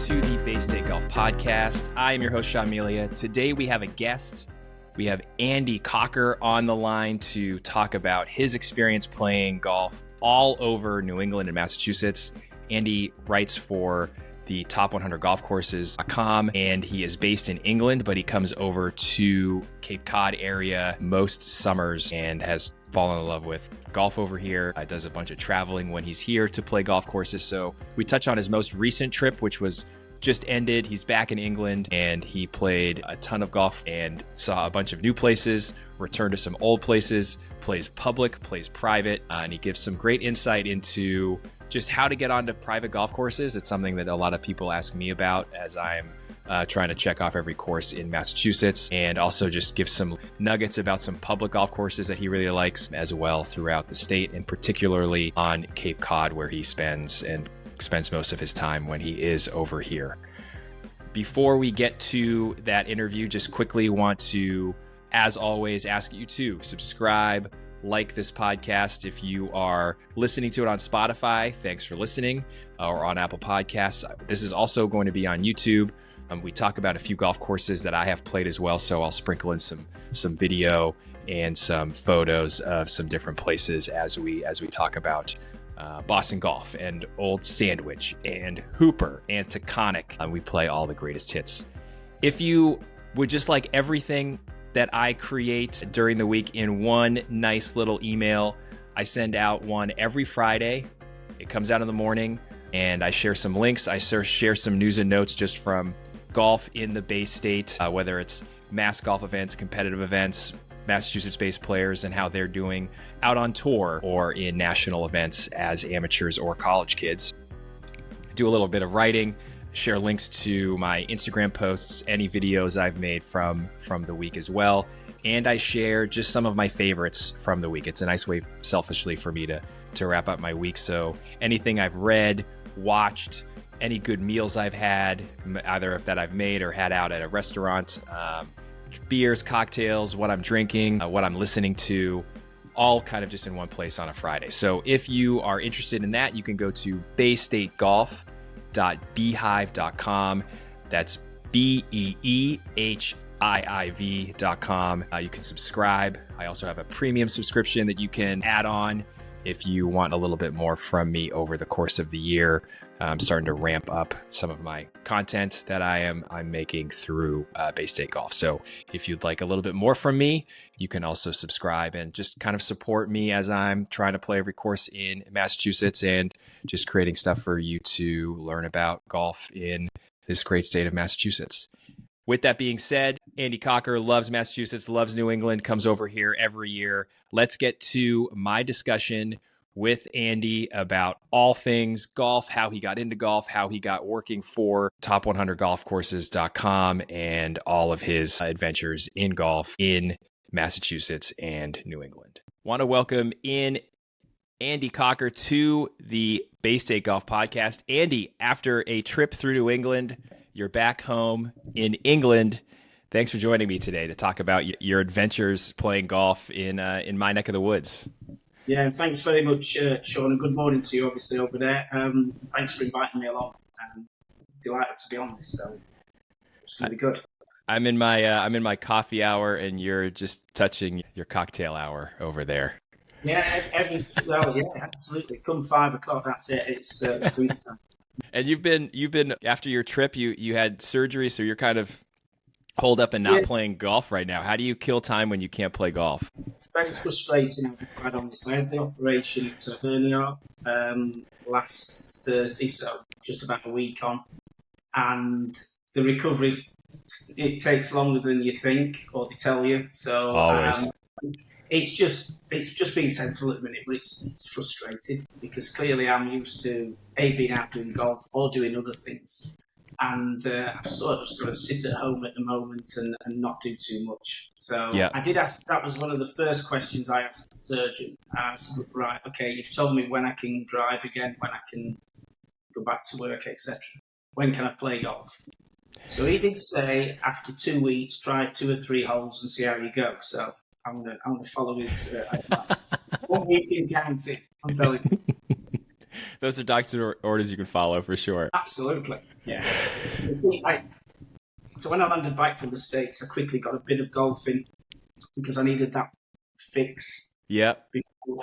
to the Bay State Golf Podcast. I am your host, Sean Melia. Today we have a guest. We have Andy Cocker on the line to talk about his experience playing golf all over New England and Massachusetts. Andy writes for the Top 100 Golf Courses.com, and he is based in England, but he comes over to Cape Cod area most summers and has fallen in love with golf over here. Does a bunch of traveling when he's here to play golf courses. So we touch on his most recent trip, which was just ended. He's back in England and he played a ton of golf and saw a bunch of new places, returned to some old places, plays public, plays private, and he gives some great insight into just how to get onto private golf courses. It's something that a lot of people ask me about as I'm trying to check off every course in Massachusetts, and also just give some nuggets about some public golf courses that he really likes as well throughout the state, and particularly on Cape Cod, where he spends most of his time when he is over here. Before we get to that interview, just quickly want to, as always, ask you to subscribe, like this podcast. If you are listening to it on Spotify, thanks for listening, or on Apple Podcasts. This is also going to be on YouTube. We talk about a few golf courses that I have played as well, so I'll sprinkle in some video and some photos of some different places as we talk about Boston Golf and Old Sandwich and Hooper and Taconic. We play all the greatest hits. If you would just like everything that I create during the week in one nice little email, I send out one every Friday. It comes out in the morning, and I share some links. I share some news and notes just from golf in the Bay State, whether it's mass golf events, competitive events, Massachusetts-based players and how they're doing out on tour or in national events as amateurs or college kids. Do a little bit of writing, share links to my Instagram posts, any videos I've made from the week as well. And I share just some of my favorites from the week. It's a nice way, selfishly, for me to wrap up my week. So anything I've read, watched, any good meals I've had, either that I've made or had out at a restaurant, beers, cocktails, what I'm drinking, what I'm listening to, all kind of just in one place on a Friday. So if you are interested in that, you can go to baystategolf.beehiiv.com. That's BEEHIIV.com. You can subscribe. I also have a premium subscription that you can add on if you want a little bit more from me over the course of the year. I'm starting to ramp up some of my content that I'm making through Bay State Golf. So if you'd like a little bit more from me, you can also subscribe and just kind of support me as I'm trying to play every course in Massachusetts and just creating stuff for you to learn about golf in this great state of Massachusetts. With that being said, Andy Cocker loves Massachusetts, loves New England, comes over here every year. Let's get to my discussion with Andy about all things golf, how he got into golf, how he got working for Top 100 Golf Courses.com, and all of his adventures in golf in Massachusetts and New England. Want to welcome in Andy Cocker to the Bay State Golf Podcast. Andy, after a trip through New England, you're back home in England. Thanks for joining me today to talk about your adventures playing golf in my neck of the woods. Yeah, and thanks very much, Sean, and good morning to you, obviously, over there. Thanks for inviting me along. I'm delighted to be on this, so it's going to be good. I'm in my coffee hour, and you're just touching your cocktail hour over there. Yeah, absolutely. Come 5 o'clock, that's it. It's free time. And you've been after your trip, you had surgery, so you're kind of holed up and not playing golf right now. How do you kill time when you can't play golf? It's very frustrating, I'll be quite honest. I had the operation to hernia last Thursday, so just about a week on. And the recovery, it takes longer than you think or they tell you. So always. It's just being sensible at the minute, but it's frustrating because clearly I'm used to being out doing golf or doing other things. And I've sort of just got to sit at home at the moment and not do too much. So I did ask, that was one of the first questions I asked the surgeon. I said, right, okay, you've told me when I can drive again, when I can go back to work, etc. When can I play golf? So he did say after 2 weeks, try 2 or 3 holes and see how you go. So I'm gonna follow his advice. 1 week in counting, I'm telling you. Those are doctor orders you can follow for sure. Absolutely. Yeah. So when I landed back from the States, I quickly got a bit of golfing because I needed that fix. Yep.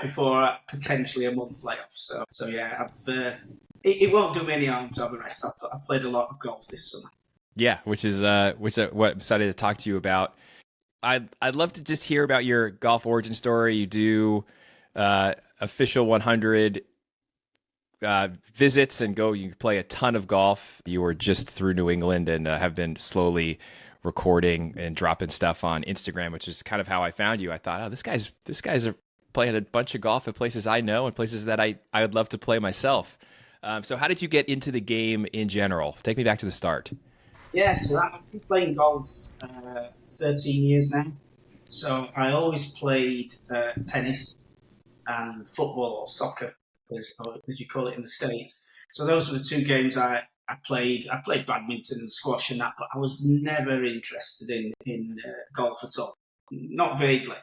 Before potentially a month layoff. So yeah, it won't do me any harm to have a rest. I played a lot of golf this summer. Yeah, which is what I'm excited to talk to you about. I'd love to just hear about your golf origin story. You do official 100 visits and you play a ton of golf. You were just through New England and have been slowly recording and dropping stuff on Instagram, which is kind of how I found you. I thought, oh, this guy's playing a bunch of golf at places I know and places that I would love to play myself. So how did you get into the game in general? Take me back to the start. Yeah, so I've been playing golf 13 years now. So I always played tennis and football or soccer, as you call it in the States. So those were the two games I played. I played badminton and squash and that, but I was never interested in golf at all. Not vaguely.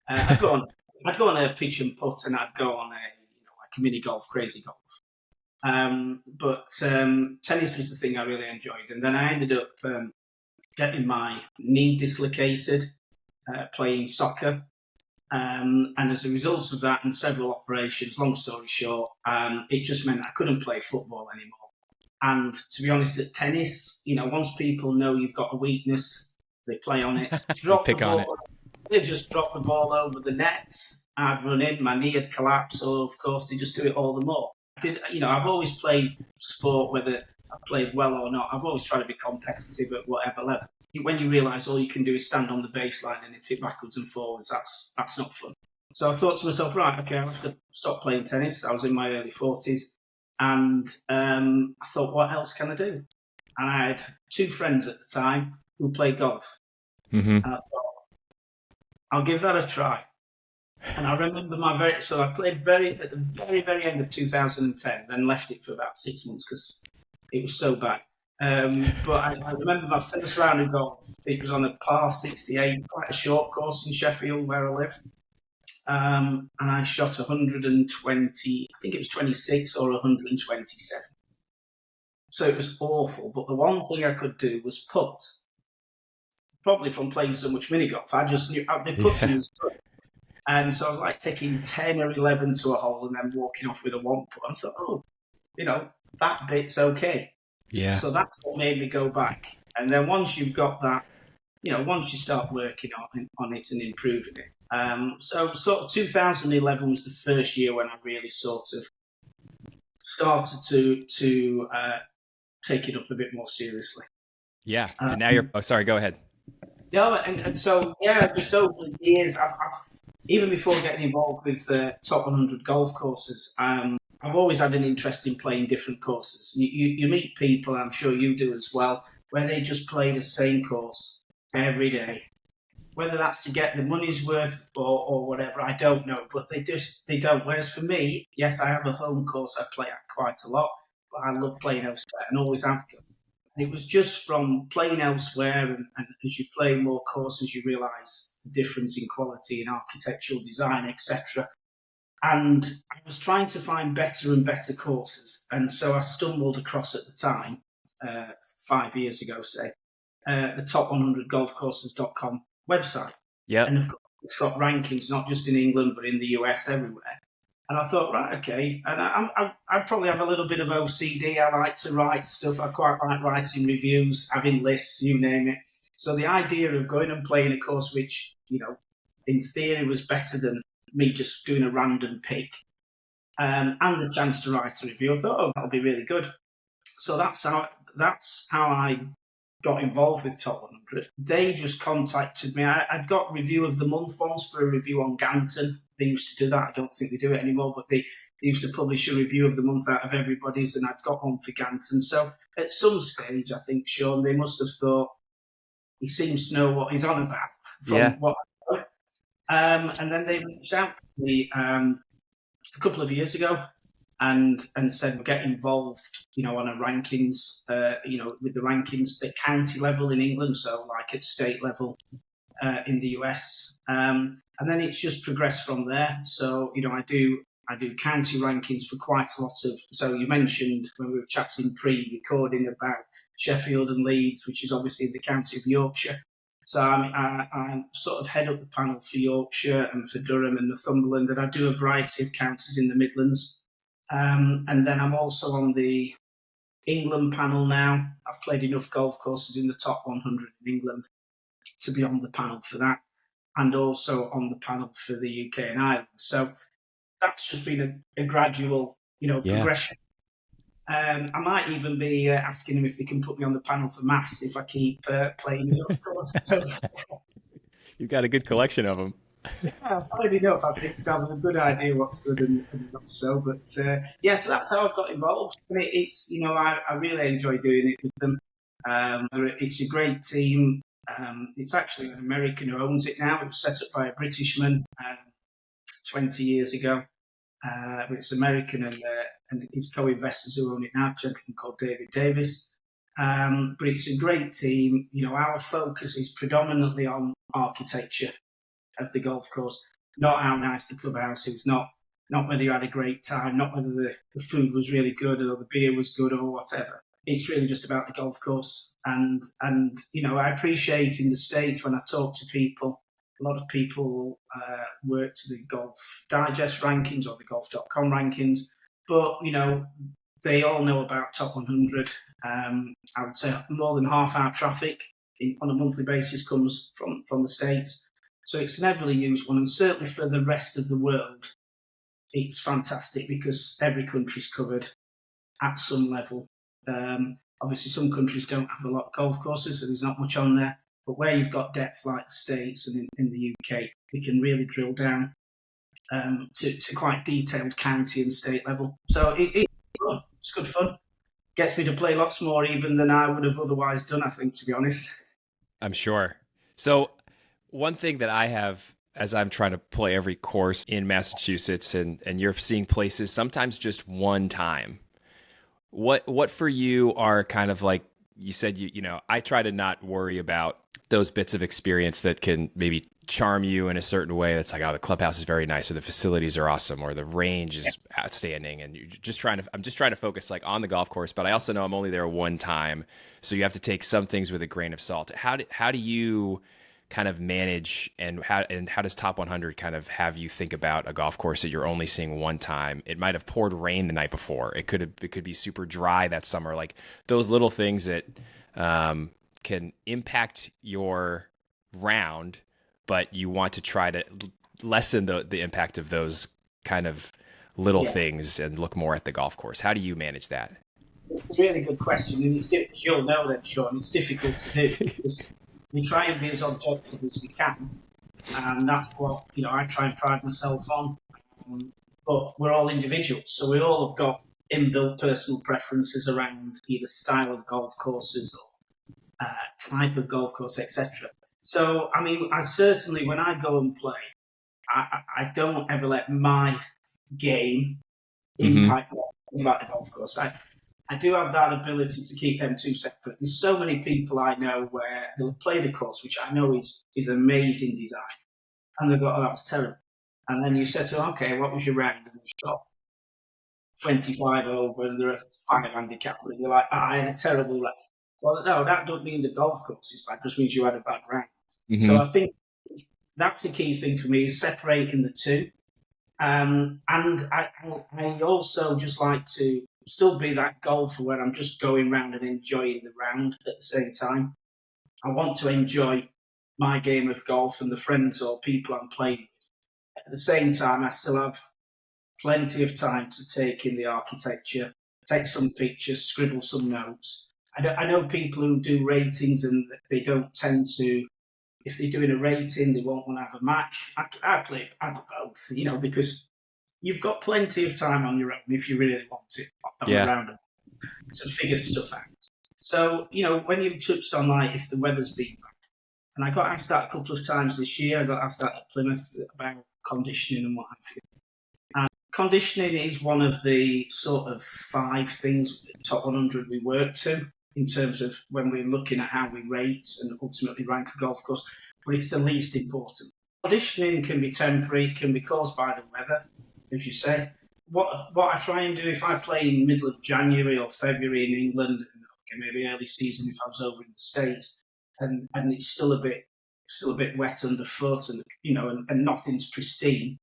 I'd go on a pitch and putt, and I'd go on like a mini golf, crazy golf. But tennis was the thing I really enjoyed, and then I ended up getting my knee dislocated playing soccer. And as a result of that and several operations, long story short, it just meant I couldn't play football anymore. And to be honest, at tennis, once people know you've got a weakness, they play on it. They just drop the ball over the net. I'd run in, my knee had collapsed, so of course they just do it all the more. I've always played sport, whether I've played well or not. I've always tried to be competitive at whatever level. When you realise all you can do is stand on the baseline and hit it backwards and forwards, that's not fun. So I thought to myself, right, okay, I'll have to stop playing tennis. I was in my early 40s, and I thought, what else can I do? And I had two friends at the time who played golf. Mm-hmm. And I thought, I'll give that a try. And I remember so I played at the very, very end of 2010, then left it for about 6 months because it was so bad. But I remember my first round of golf. It was on a par 68, quite a short course in Sheffield where I live. And I shot 120, I think it was 26 or 127. So it was awful. But the one thing I could do was putt. Probably from playing so much mini golf, I just knew I'd be putting was good. And so I was like taking 10 or 11 to a hole and then walking off with a one putt. I thought, oh, that bit's okay. Yeah. So that's what made me go back. And then once you've got that, once you start working on it and improving it. So sort of 2011 was the first year when I really sort of started to take it up a bit more seriously. Yeah. And now you're, sorry, go ahead. No, and so, yeah, just over the years, I've even before getting involved with top 100 golf courses, I've always had an interest in playing different courses. You meet people, I'm sure you do as well, where they just play the same course every day. Whether that's to get the money's worth or whatever, I don't know, but they don't. Whereas for me, yes, I have a home course I play at quite a lot, but I love playing elsewhere and always have done. It was just from playing elsewhere, and as you play more courses, you realise the difference in quality in architectural design, etc. And I was trying to find better and better courses. And so I stumbled across at the time, 5 years ago, say, the top100golfcourses.com website. Yeah. And of course, it's got rankings, not just in England, but in the US, everywhere. And I thought, right, okay. And I probably have a little bit of OCD. I like to write stuff. I quite like writing reviews, having lists, you name it. So the idea of going and playing a course which, in theory was better than me just doing a random pick, and the chance to write a review, I thought, oh, that'll be really good. So that's how I got involved with Top 100. They just contacted me. I'd got Review of the Month once for a review on Ganton. They used to do that. I don't think they do it anymore, but they used to publish a Review of the Month out of everybody's, and I'd got one for Ganton. So at some stage, I think, Sean, they must have thought, he seems to know what he's on about from what I know. And then they reached out to me a couple of years ago and said, get involved, on a rankings, with the rankings at county level in England, so like at state level in the US. And then it's just progressed from there. So, I do I do county rankings for quite a lot of. So you mentioned when we were chatting pre-recording about Sheffield and Leeds, which is obviously in the county of Yorkshire. So I sort of head up the panel for Yorkshire and for Durham and Northumberland, and I do a variety of counties in the Midlands. And then I'm also on the England panel now. I've played enough golf courses in the top 100 in England to be on the panel for that, and also on the panel for the UK and Ireland. So that's just been a gradual, progression. I might even be asking them if they can put me on the panel for maths if I keep playing, of course. You've got a good collection of them. Yeah, I've played enough, I think, to have a good idea what's good and not so. But so that's how I've got involved. And it's, I really enjoy doing it with them. It's a great team. It's actually an American who owns it now. It was set up by a Britishman 20 years ago. It's American, and his co-investors who own it now, a gentleman called David Davis. But it's a great team. Our focus is predominantly on architecture of the golf course, not how nice the clubhouse is, not whether you had a great time, not whether the food was really good or the beer was good or whatever. It's really just about the golf course. And I appreciate in the States when I talk to people, a lot of people work to the Golf Digest rankings or the golf.com rankings, but, they all know about top 100. I would say more than half our traffic on a monthly basis comes from the States. So it's an heavily used one, and certainly for the rest of the world, it's fantastic because every country's covered at some level. Obviously, some countries don't have a lot of golf courses, so there's not much on there. But where you've got depth like the States and in the UK, we can really drill down to quite detailed county and state level. So it's fun. It's good fun. Gets me to play lots more even than I would have otherwise done, I think, to be honest. I'm sure. So one thing that I have as I'm trying to play every course in Massachusetts and you're seeing places sometimes just one time. What for you are kind of like you said, I try to not worry about those bits of experience that can maybe charm you in a certain way. That's like, oh, the clubhouse is very nice, or the facilities are awesome, or the range is outstanding. And I'm just trying to focus like on the golf course, but I also know I'm only there one time. So you have to take some things with a grain of salt. How do you kind of manage and how does Top 100 kind of have you think about a golf course that you're only seeing one time? It might have poured rain the night before. It could be super dry that summer. Like those little things that can impact your round, but you want to try to lessen the impact of those kind of little things and look more at the golf course. How do you manage that? It's a really good question, and it's difficult. You'll know then, Sean. It's difficult to do because we try and be as objective as we can, and that's what I try and pride myself on. But we're all individuals, so we all have got inbuilt personal preferences around either style of golf courses or type of golf course, etc. So, I certainly, when I go and play, I don't ever let my game impact the golf course. I do have that ability to keep them two separate. There's so many people I know where they'll play the course, which I know is amazing design, and they've got, oh, that was terrible. And then you say to them, okay, what was your round? And they shot 25 over, and they're a 5 handicap, and you're like, I had a terrible round. Well, no, that don't mean the golf course is bad, it just means you had a bad round. So I think that's a key thing for me, is separating the two. And I also just like to still be that golfer where I'm just going round and enjoying the round at the same time. I want to enjoy my game of golf and the friends or people I'm playing with. At the same time, I still have plenty of time to take in the architecture, take some pictures, scribble some notes. I know people who do ratings and they don't tend to, if they're doing a rating, they won't want to have a match. I do both, because you've got plenty of time on your own if you really want it around it to figure stuff out. So, when you've touched on like if the weather's been bad, and I got asked that a couple of times this year, I got asked that at Plymouth about conditioning and what have you. And conditioning is one of the sort of 5 things, top 100 we work to in terms of when we're looking at how we rate and ultimately rank a golf course, but it's the least important. Conditioning can be temporary, can be caused by the weather. as you say. What I try and do if I play in the middle of January or February in England, okay, maybe early season if I was over in the States, and it's still a bit wet underfoot, and and nothing's pristine.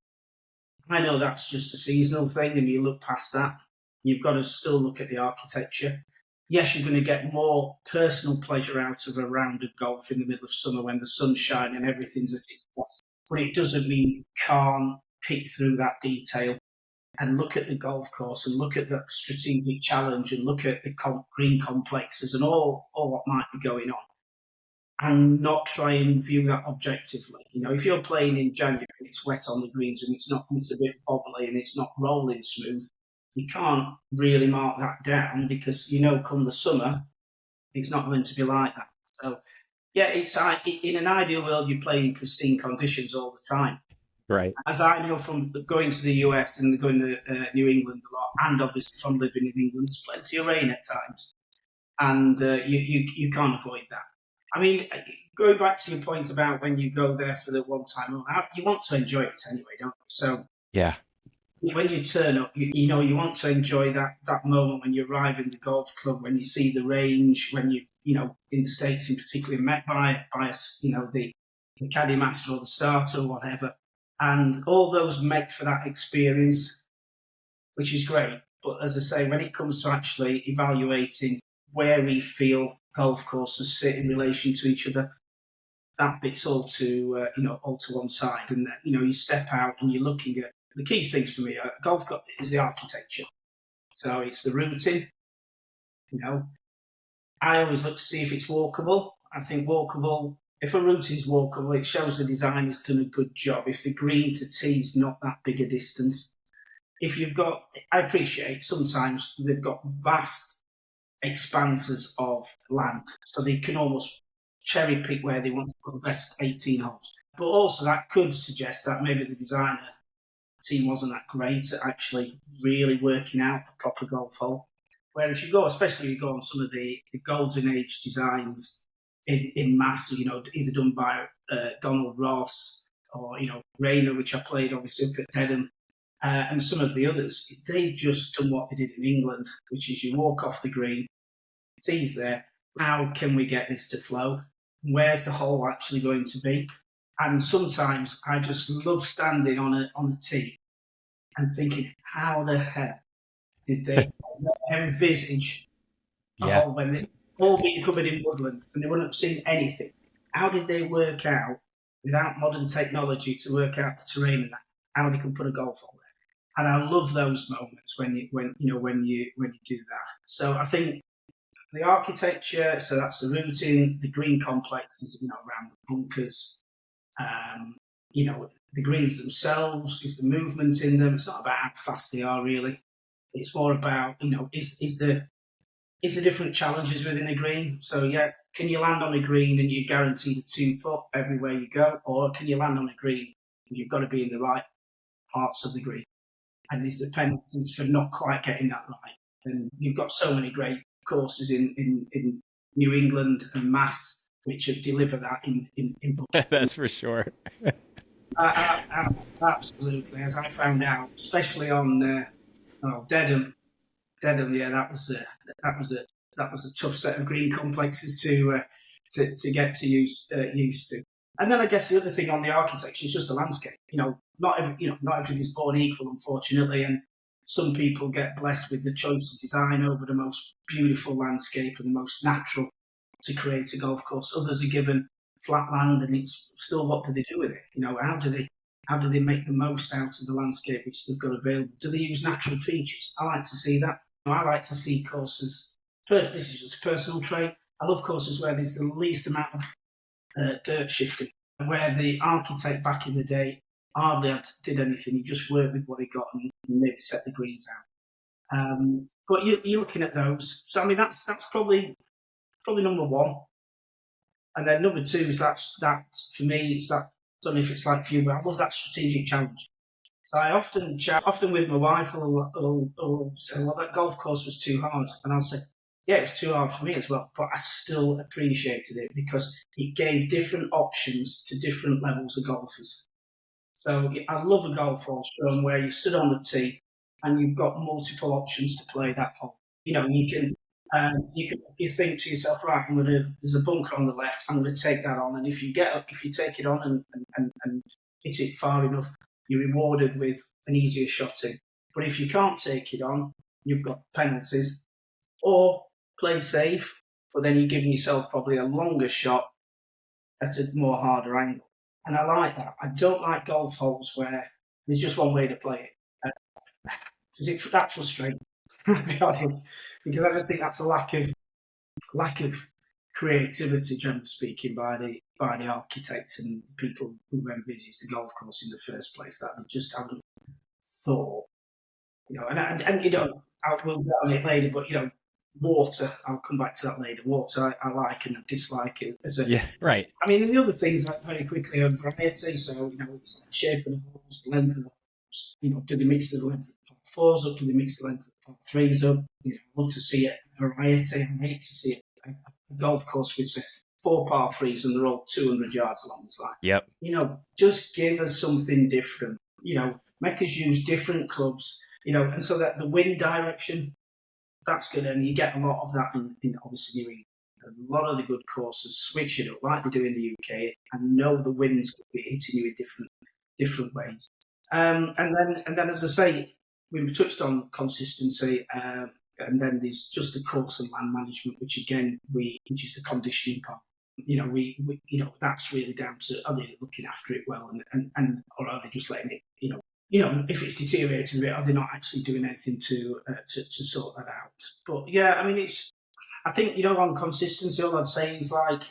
I know that's just a seasonal thing, and you look past that. You've got to still look at the architecture. Yes, you're going to get more personal pleasure out of a round of golf in the middle of summer when the sun's shining and everything's at its best. But it doesn't mean you can't pick through that detail and look at the golf course and look at the strategic challenge and look at the green complexes and all what might be going on, and not try and view that objectively. If you're playing in January and it's wet on the greens and it's a bit wobbly and it's not rolling smooth, you can't really mark that down because come the summer, it's not going to be like that. So, yeah, it's in an ideal world, you play in pristine conditions all the time. Right. As I know from going to the US and going to New England a lot, and obviously from living in England, there's plenty of rain at times, and you can't avoid that. I mean, going back to your point about when you go there for the one time, you want to enjoy it anyway, don't you? So yeah, when you turn up, you want to enjoy that moment when you arrive in the golf club, when you see the range, when you in the States in particular, met by the caddy master or the starter or whatever, and all those make for that experience, which is great. But as I say, when it comes to actually evaluating where we feel golf courses sit in relation to each other, that bit's all to one side, and you step out and you're looking at the key things for me. Golf is the architecture, so it's the routing. I always look to see if it's walkable. I think walkable. If a routing's walkable, it shows the designer's done a good job. If the green to tee is not that big a distance, I appreciate sometimes they've got vast expanses of land, so they can almost cherry pick where they want to put the best 18 holes. But also that could suggest that maybe the designer team wasn't that great at actually really working out a proper golf hole. Whereas especially you go on some of the golden age designs in mass, either done by Donald Ross or, Rayner, which I played obviously up at Dedham, and some of the others, they've just done what they did in England, which is you walk off the green, tee's there, how can we get this to flow? Where's the hole actually going to be? And sometimes I just love standing on a tee and thinking, how the hell did they envisage a hole when this all being covered in woodland and they wouldn't have seen anything? How did they work out, without modern technology, to work out the terrain and that, how they can put a golf hole there? And I love those moments when you do that. So I think the architecture, so that's the routing, the green complexes, around the bunkers, the greens themselves, is the movement in them. It's not about how fast they are really. It's more about, is the different challenges within a green. So yeah, can you land on a green and you're guaranteed a 2-putt everywhere you go, or can you land on a green and you've got to be in the right parts of the green? And there's the penalties for not quite getting that right. And you've got so many great courses in New England and Mass which deliver that in That's for sure. Absolutely, as I found out, especially on Dedham. Yeah, that was a tough set of green complexes to get used to. And then I guess the other thing on the architecture is just the landscape. Not everything's born equal, unfortunately, and some people get blessed with the choice of design over the most beautiful landscape and the most natural to create a golf course. Others are given flat land, and it's still, what do they do with it? How do they make the most out of the landscape which they've got available? Do they use natural features? I like to see that. I like to see courses. This is just a personal trait. I love courses where there's the least amount of dirt shifting, where the architect back in the day hardly did anything. He just worked with what he got and maybe set the greens out. But you're looking at those. So I mean, that's probably number one. And then number two is that for me, it's that. I don't know if it's like for you, but I love that strategic challenge. So I often with my wife, I'll say, well, that golf course was too hard. And I'll say, yeah, it was too hard for me as well, but I still appreciated it because it gave different options to different levels of golfers. So I love a golf hole shown where you sit on the tee and you've got multiple options to play that hole. You think to yourself, right, there's a bunker on the left, I'm going to take that on. And if you take it on and hit it far enough, you're rewarded with an easier shot in. But if you can't take it on, you've got penalties. Or play safe, but then you're giving yourself probably a longer shot at a more harder angle. And I like that. I don't like golf holes where there's just one way to play it. Because that frustrating, to be honest. Because I just think that's a lack of creativity, generally speaking, by the architect and people who envisage the golf course in the first place. That they just haven't thought, we'll get on it later, but water. I'll come back to that later. Water, I like and I dislike it. Right. I mean, and the other things like very quickly on variety. So it's like the shape of the holes, the length of the holes. Do they mix the length of the par fours up? Do they mix the length of the par threes up? Love to see it variety. I hate to see a golf course with 4 par threes and they're all 200 yards long. It's like, yep. Just give us something different. Make us use different clubs. And so that the wind direction. That's good, and you get a lot of that in obviously New England. A lot of the good courses switch it up like they do in the UK, and know the winds could be hitting you in different ways. And then, as I say, we've touched on consistency, and then there's just the course and land management, which is the conditioning part. We that's really down to, are they looking after it well, and or are they just letting it, if it's deteriorating a bit, are they not actually doing anything to sort that out? But yeah, I mean, I think, on consistency, all I'd say is like,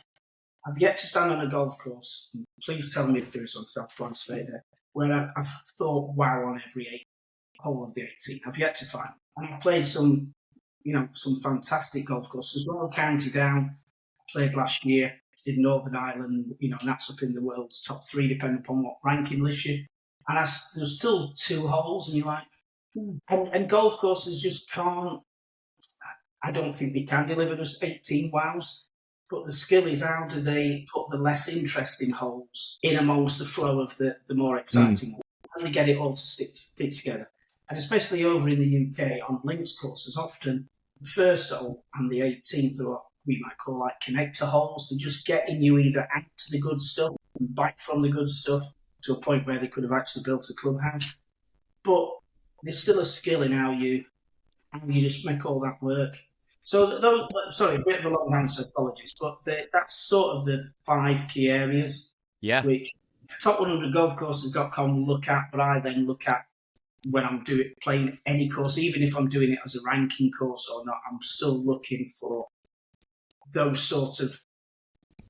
I've yet to stand on a golf course. Please tell me if there is one, because I'll fly straight there. Where I've thought, wow, on every hole of the 18. I've yet to find. And I've played some fantastic golf courses. Royal County Down, I played last year, in Northern Ireland, and that's up in the world's top 3, depending upon what ranking list you. And there's still 2 holes, and you're like, and golf courses just can't. I don't think they can deliver just 18 wows. But the skill is, how do they put the less interesting holes in amongst the flow of the more exciting ones? How do they get it all to stick together? And especially over in the UK on links courses, often the first hole and the 18th are what we might call like connector holes. They're just getting you either out to the good stuff and back from the good stuff, to a point where they could have actually built a clubhouse. But there's still a skill in how you just make all that work. So sorry, a bit of a long answer, apologies, but that's sort of the 5 key areas, which top100golfcourses.com will look at, but I then look at when I'm playing any course, even if I'm doing it as a ranking course or not, I'm still looking for those sorts of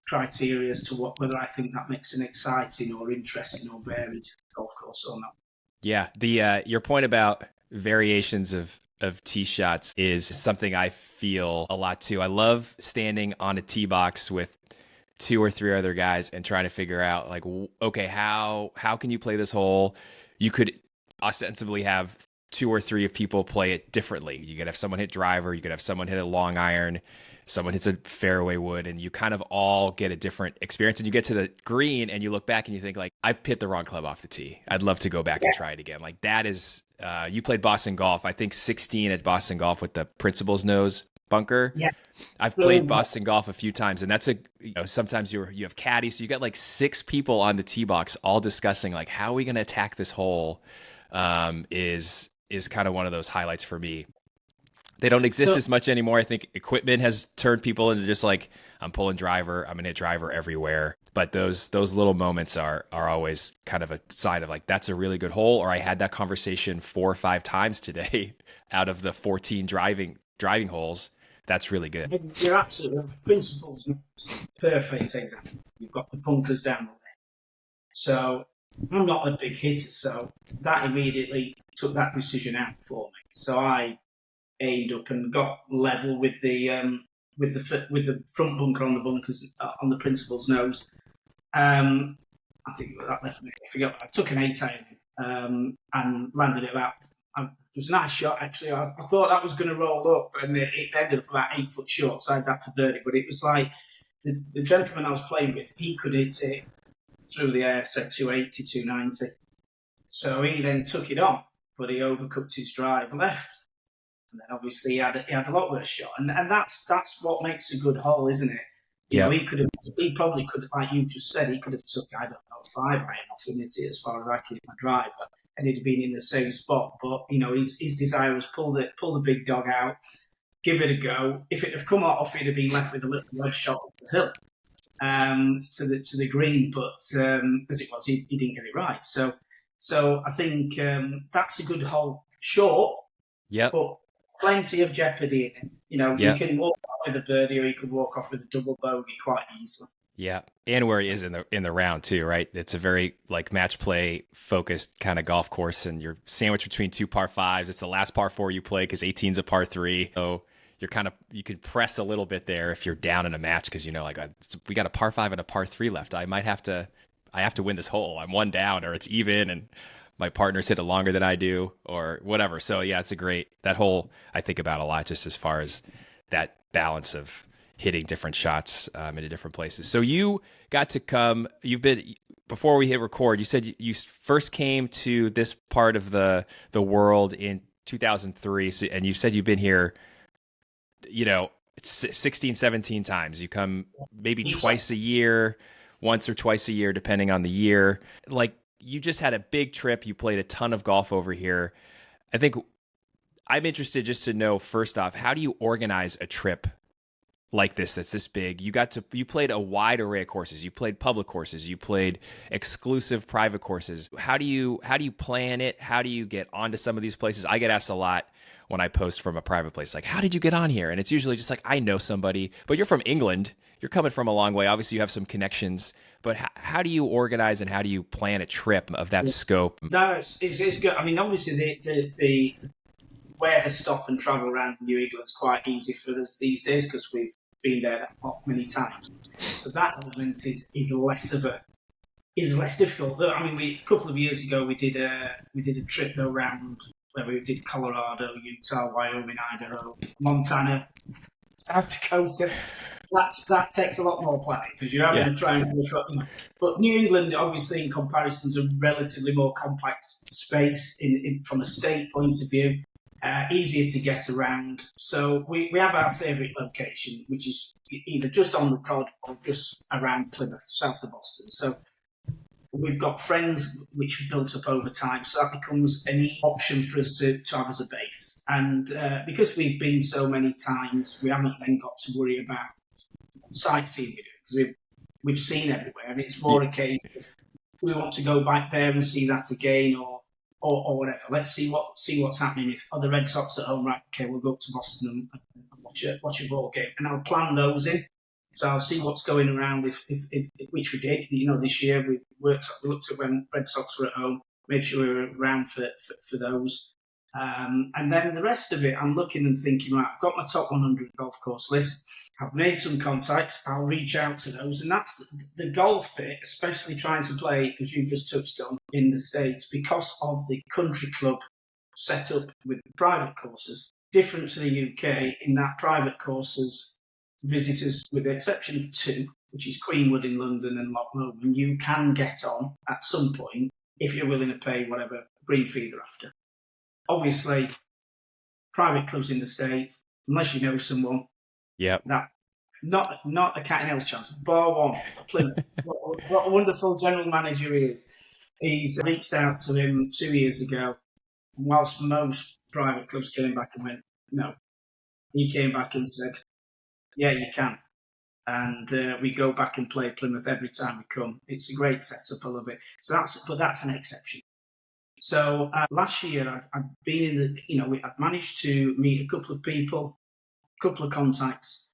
criteria as to whether I think that makes an exciting or interesting or varied golf course or not. Yeah, the your point about variations of tee shots is something I feel a lot too. I love standing on a tee box with 2 or 3 other guys and trying to figure out, like, okay, how can you play this hole? You could ostensibly have 2 or 3 of people play it differently. You could have someone hit driver, you could have someone hit a long iron, someone hits a fairway wood, and you kind of all get a different experience. And you get to the green and you look back and you think, like, I hit the wrong club off the tee. I'd love to go back and try it again. Like, that is, you played Boston Golf, I think 16 at Boston Golf with the Principal's Nose bunker. Yes. I've played Boston Golf a few times, and that's sometimes you have caddies. So you got like 6 people on the tee box all discussing, like, how are we going to attack this hole, is kind of one of those highlights for me. They don't exist as much anymore. I think equipment has turned people into just like, I'm pulling driver, I'm going to hit driver everywhere. But those little moments are always kind of a sign of, like, that's a really good hole, or I had that conversation 4 or 5 times today out of the 14 driving holes. That's really good. You're absolutely right. Principles, perfect example. You've got the bunkers down the left. So I'm not a big hitter, so that immediately took that decision out for me. So I aimed up and got level with the front bunker on the bunkers on the Principal's Nose. I think that left me. I took an 8 iron and landed it about. It was a nice shot, actually. I thought that was going to roll up, and it ended up about 8 foot short. So I had that for birdie, but it was like the gentleman I was playing with, he could hit it through the air, say 280, 290. So he then took it on, but he overcooked his drive left. And then obviously he had a lot worse shot. And that's what makes a good hole, isn't it? You know, Yep. he probably could, like you've just said, he could have took, I don't know, 5 iron off him as far as I can hit my driver, and he'd have been in the same spot. But, you know, his desire was pull the big dog out, give it a go. If it had come off, he'd have been left with a little red shot up the hill to the green. But as it was, he didn't get it right. So I think that's a good hole. Short, Yep. but plenty of jeopardy in it. You know, Yep. you can walk off with a birdie, or you could walk off with a double bogey quite easily. Yeah, and where he is in the round too, right? It's a very like match play focused kind of golf course, and you're sandwiched between 2 par 5s. It's the last par 4 you play because 18's a par 3. So you could press a little bit there if you're down in a match because you know like we got a par 5 and a par 3 left. I have to win this hole. I'm one down, or it's even, and my partner's hit it longer than I do, or whatever. So yeah, it's that hole I think about a lot, just as far as that balance of hitting different shots into different places. So you got to come. Before we hit record, you said you first came to this part of the world in 2003, and you said you've been here, you know, 16, 17 times. You come maybe twice a year, once or twice a year, depending on the year. Like, you just had a big trip. You played a ton of golf over here. I think I'm interested just to know, first off, how do you organize a trip like this that's this big? You played a wide array of courses. You played public courses. You played exclusive private courses. How do you plan it? How do you get onto some of these places? I get asked a lot when I post from a private place, like, how did you get on here? And it's usually just like, I know somebody. But you're from England. You're coming from a long way. Obviously, you have some connections. But how do you organize and how do you plan a trip of that scope? No, it's good. I mean, obviously, the where to stop and travel around New England's quite easy for us these days because we've been there many times. So that element is less difficult. I mean, a couple of years ago we did a trip though around where we did Colorado, Utah, Wyoming, Idaho, Montana, South Dakota. That takes a lot more planning because you're having to try and look up. You know. But New England, obviously, in comparison, is a relatively more complex space from a state point of view. Easier to get around. So we have our favourite location, which is either just on the Cod or just around Plymouth, south of Boston. So we've got friends which we built up over time. So that becomes an option for us to have as a base. And because we've been so many times, we haven't then got to worry about sightseeing we do because we've seen everywhere. And it's more a case of we want to go back there and see that again or whatever. Let's see what's happening. If the Red Sox at home, right? Okay, we'll go up to Boston and watch a ball game, and I'll plan those in. So I'll see what's going around. If which we did, you know, this year we looked at when Red Sox were at home, made sure we were around for those, and then the rest of it, I'm looking and thinking, right, I've got my top 100 golf course list. I've made some contacts. I'll reach out to those. And that's the golf bit, especially trying to play, as you just touched on, in the States, because of the country club setup with private courses. Different to the UK in that private courses, visitors, with the exception of 2, which is Queenwood in London and Loch Lomond, you can get on at some point if you're willing to pay whatever green fee they're after. Obviously, private clubs in the States, unless you know someone, that not a cat and hell's chance. Bar one, Plymouth. what a wonderful general manager he is. He's reached out to him 2 years ago. Whilst most private clubs came back and went, no, he came back and said, yeah, you can. And we go back and play Plymouth every time we come. It's a great setup. I love it. But that's an exception. So last year I'd been I'd managed to meet a couple of people, a couple of contacts.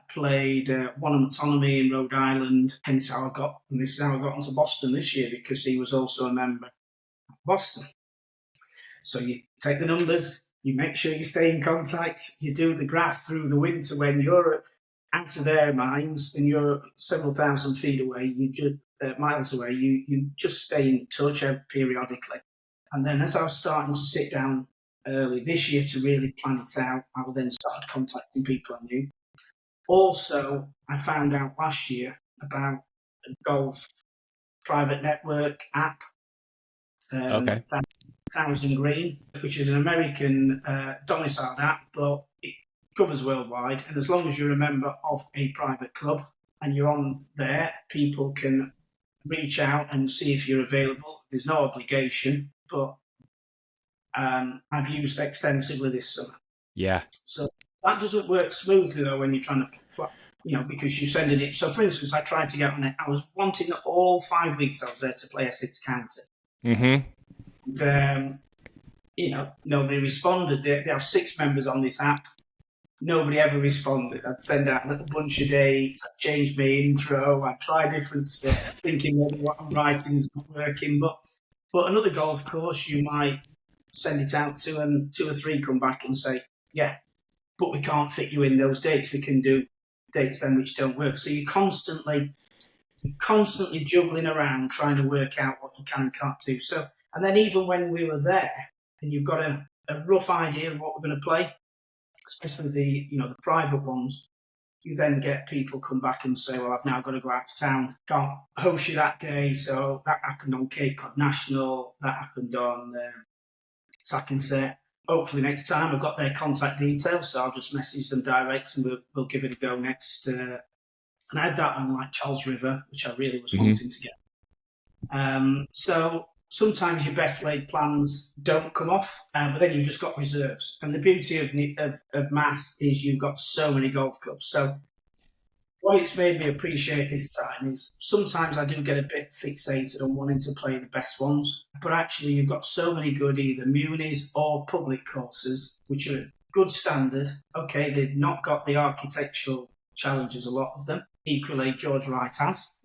Played one on autonomy in Rhode Island. Hence how I got onto Boston this year because he was also a member of Boston. So you take the numbers, you make sure you stay in contact, you do the graph through the winter when you're out of their minds and you're several thousand feet away, miles away, you just stay in touch periodically. And then as I was starting to sit down early this year to really plan it out, I then started contacting people I knew. Also, I found out last year about a golf private network app Okay. Thousand Green, which is an American domiciled app, but it covers worldwide. And as long as you're a member of a private club and you're on there, people can reach out and see if you're available. There's no obligation, but I've used extensively this summer. Yeah. So that doesn't work smoothly though when you're trying to, because you're sending it. So for instance, I tried to get on it. I was wanting all 5 weeks I was there to play a 6 counter. Mm-hmm. And, nobody responded. They have 6 members on this app. Nobody ever responded. I'd send out a little bunch of dates. I'd change my intro. I'd try different stuff, thinking maybe what I'm writing is not working. But another golf course, you might send it out to, and 2 or 3 come back and say, yeah, but we can't fit you in those dates. We can do dates then which don't work. So you're constantly juggling around trying to work out what you can and can't do. So, and then even when we were there and you've got a rough idea of what we're going to play, especially the private ones, you then get people come back and say, well, I've now got to go out of town, can't host you that day. So that happened on Cape Cod National, that happened on Sack Hopefully next time I've got their contact details, so I'll just message them direct and we'll give it a go next. And I had that on like Charles River, which I really was wanting to get. So sometimes your best laid plans don't come off, but then you've just got reserves. And the beauty of Mass is you've got so many golf clubs. So what it's made me appreciate this time is sometimes I do get a bit fixated on wanting to play the best ones, but actually you've got so many good either munis or public courses, which are good standard. Okay, they've not got the architectural challenges, a lot of them. Equally, George Wright has,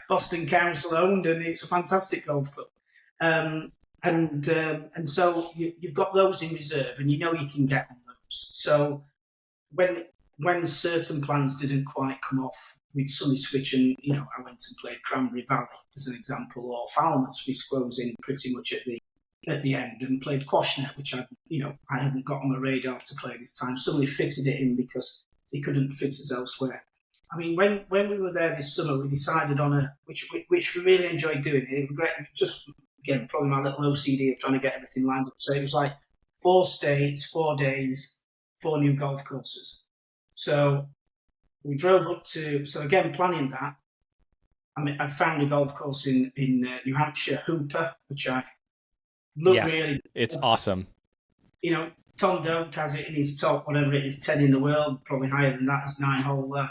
Boston Council owned, and it's a fantastic golf club. And so you've got those in reserve, and you know you can get on those. So when certain plans didn't quite come off, we'd suddenly switch and, I went and played Cranberry Valley as an example, or Falmouth, we squoze in pretty much at the end, and played Quashnet, which I hadn't got on my radar to play this time. Suddenly fitted it in because they couldn't fit us elsewhere. I mean, when we were there this summer, we decided on which we really enjoyed doing. It was great. Just, again, probably my little OCD of trying to get everything lined up. So it was like 4 states, 4 days, 4 new golf courses. So we drove up so again, planning that. I mean, I found a golf course in New Hampshire, Hooper, which I love. Yes, really. It's awesome. Tom Doak has it in his top, whatever it is, 10 in the world, probably higher than that, as 9-hole.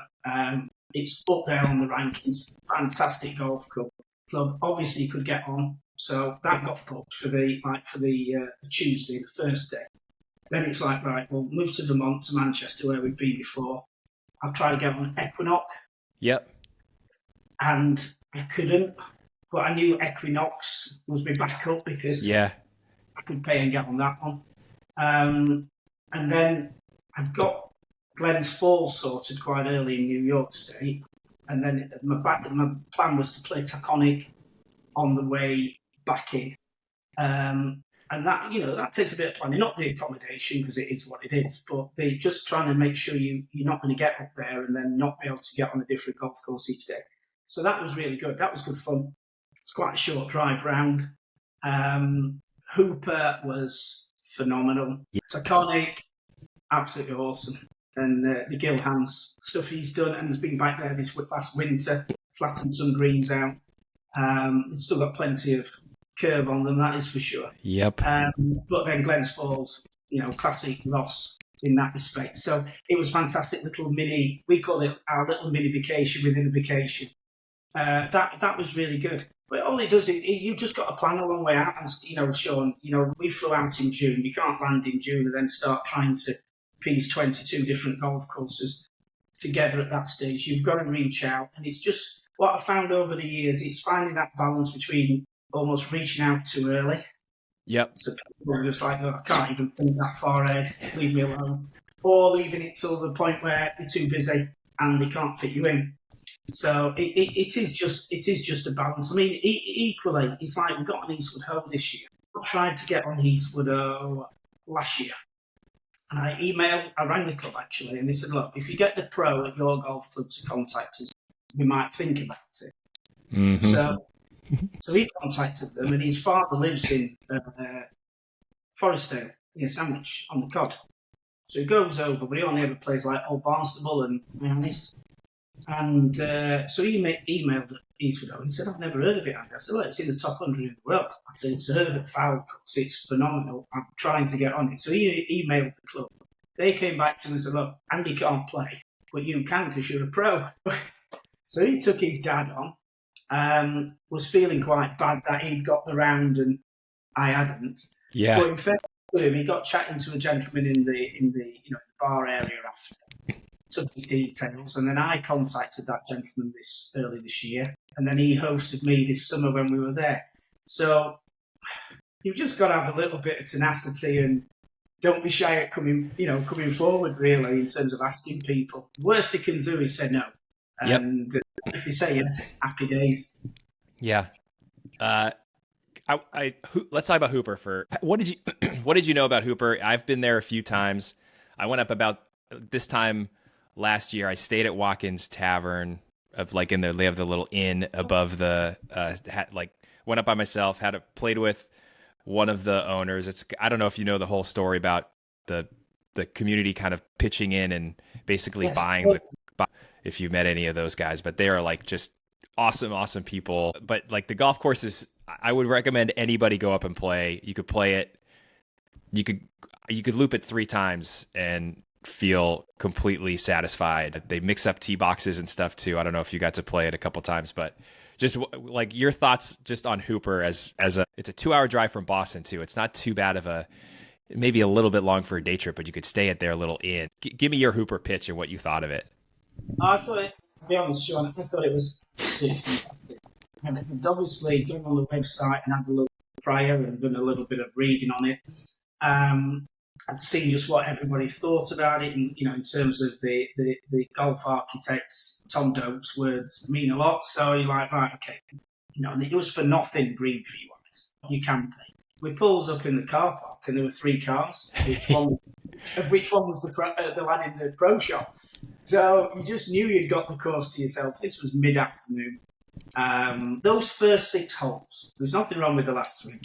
It's up there on the rankings. Fantastic golf club. Obviously, you could get on, so that got booked for the Tuesday, the first day. Then it's like, right, we'll move to Vermont, to Manchester, where we've been before. I'll try to get on Equinox. Yep. And I couldn't, but I knew Equinox was my backup because I could pay and get on that one. And then I'd got Glens Falls sorted quite early in New York State. And then my plan was to play Taconic on the way back in. And that takes a bit of planning, not the accommodation because it is what it is, but they're just trying to make sure you're not going to get up there and then not be able to get on a different golf course each day. So that was really good. That was good fun. It's quite a short drive round. Hooper was phenomenal. Yeah. Taconic, absolutely awesome. And the Gil Hans stuff he's done and has been back there this last winter, flattened some greens out. It's still got plenty of curve on them, that is for sure. Yep. But then Glens Falls, classic Ross in that respect. So it was fantastic little mini, we call it our little mini vacation within a vacation. That was really good. But all it does is you've just got to plan a long way out. As Sean, we flew out in June. You can't land in June and then start trying to piece 22 different golf courses together at that stage. You've got to reach out. And it's just what I've found over the years, it's finding that balance between almost reaching out too early. Yep. So people are just like, I can't even think that far ahead, leave me alone. Or leaving it till the point where they're too busy and they can't fit you in. So it is just a balance. I mean, equally, it's like we got on Eastwood Home this year. I tried to get on Eastwood last year. And I rang the club actually, and they said, look, if you get the pro at your golf club to contact us, we might think about it. Mm-hmm. So So he contacted them, and his father lives in Forestdale, near Sandwich, on the Cod. So he goes over, but he only ever plays like Old Barnstable and Mayonnaise. And so he emailed Eastwood and said, I've never heard of it, Andy. I said, well, it's in the top 100 in the world. I said, it's Herbert Fowl Cuts. It's phenomenal. I'm trying to get on it. So he emailed the club. They came back to him and said, look, Andy can't play, but you can because you're a pro. So he took his dad on, was feeling quite bad that he'd got the round and I hadn't. Yeah. But in fairness to him, he got chatting to a gentleman in the bar area after. Took his details, and then I contacted that gentleman early this year, and then he hosted me this summer when we were there. So you've just got to have a little bit of tenacity and don't be shy at coming forward, really, in terms of asking people. The worst they can do is say no. And if they say yes, happy days. Yeah. Let's talk about Hooper what did you know about Hooper? I've been there a few times. I went up about this time last year. I stayed at Watkins Tavern they have the little inn above the went up by myself, played with one of the owners. I don't know if you know the whole story about the community kind of pitching in and basically buying if you met any of those guys, but they are like just awesome people. But like the golf course I would recommend anybody go up and play. You could play it. You could loop it 3 times and feel completely satisfied. They mix up tee boxes and stuff too. I don't know if you got to play it a couple times, but just like your thoughts just on Hooper it's a 2-hour drive from Boston too. It's not too bad of maybe a little bit long for a day trip, but you could stay at their little inn. Give me your Hooper pitch and what you thought of it. I thought, to be honest, Sean, I thought it was fantastic. And obviously going on the website and had a look prior and done a little bit of reading on it. I'd seen just what everybody thought about it, and in terms of the golf architects, Tom Doak's words mean a lot. So you're like, right, okay, and it was for nothing green fee wise. You can pay. We pulls up in the car park, and there were 3 cars. Which one was the lad in the pro shop? So you just knew you'd got the course to yourself. This was mid-afternoon. Those first 6 holes, there's nothing wrong with the last 3.